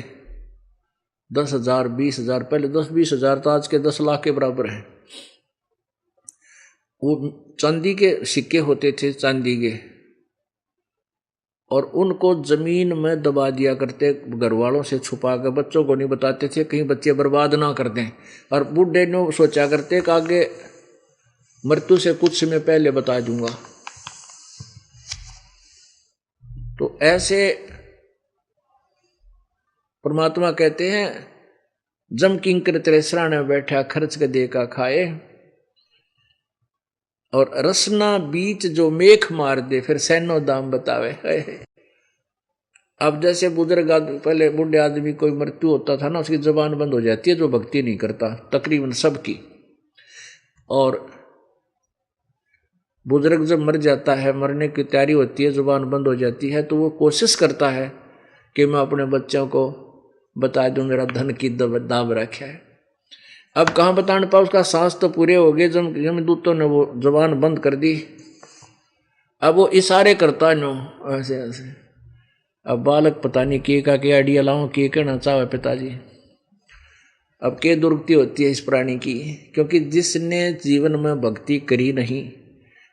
10,000 20,000, पहले 10-20 हजार तो आज के 10 लाख के बराबर है। वो चांदी के सिक्के होते थे, चांदी के, और उनको जमीन में दबा दिया करते, घर वालों से छुपा कर, बच्चों को नहीं बताते थे कहीं बच्चे बर्बाद ना कर दें। और बूढ़े ने सोचा करते कि आगे मृत्यु से कुछ समय पहले बता दूंगा। तो ऐसे परमात्मा कहते हैं जम किंकर त्रेसरा ने बैठा खर्च के दे का खाए, और रसना बीच जो मेख मार दे फिर सैनो दाम बतावे। अब जैसे बुजुर्ग पहले बूढ़े आदमी कोई मृत्यु होता था ना, उसकी जुबान बंद हो जाती है जो भक्ति नहीं करता, तकरीबन सबकी। और बुजुर्ग जब मर जाता है, मरने की तैयारी होती है, जुबान बंद हो जाती है, तो वो कोशिश करता है कि मैं अपने बच्चों को बता दूं मेरा धन की दाम रखा है। अब कहाँ बताने पा, उसका सांस तो पूरे हो गए, जमदूतों ने वो जुबान बंद कर दी। अब वो इशारे करता है नो ऐसे ऐसे। अब बालक पता नहीं के का के आइडिया लाऊं, के कहना चाहे पिताजी। अब के दुर्गति होती है इस प्राणी की, क्योंकि जिसने जीवन में भक्ति करी नहीं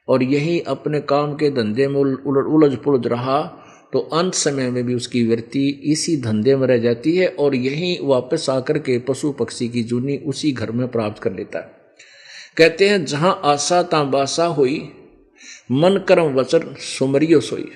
और यही अपने काम के धंधे में उलझ पुलझ रहा, तो अंत समय में भी उसकी वृत्ति इसी धंधे में रह जाती है और यहीं वापस आकर के पशु पक्षी की जूनी उसी घर में प्राप्त कर लेता है। कहते हैं जहां आशा ता बासा हुई, मन कर्म वचन सुमरियो सोई।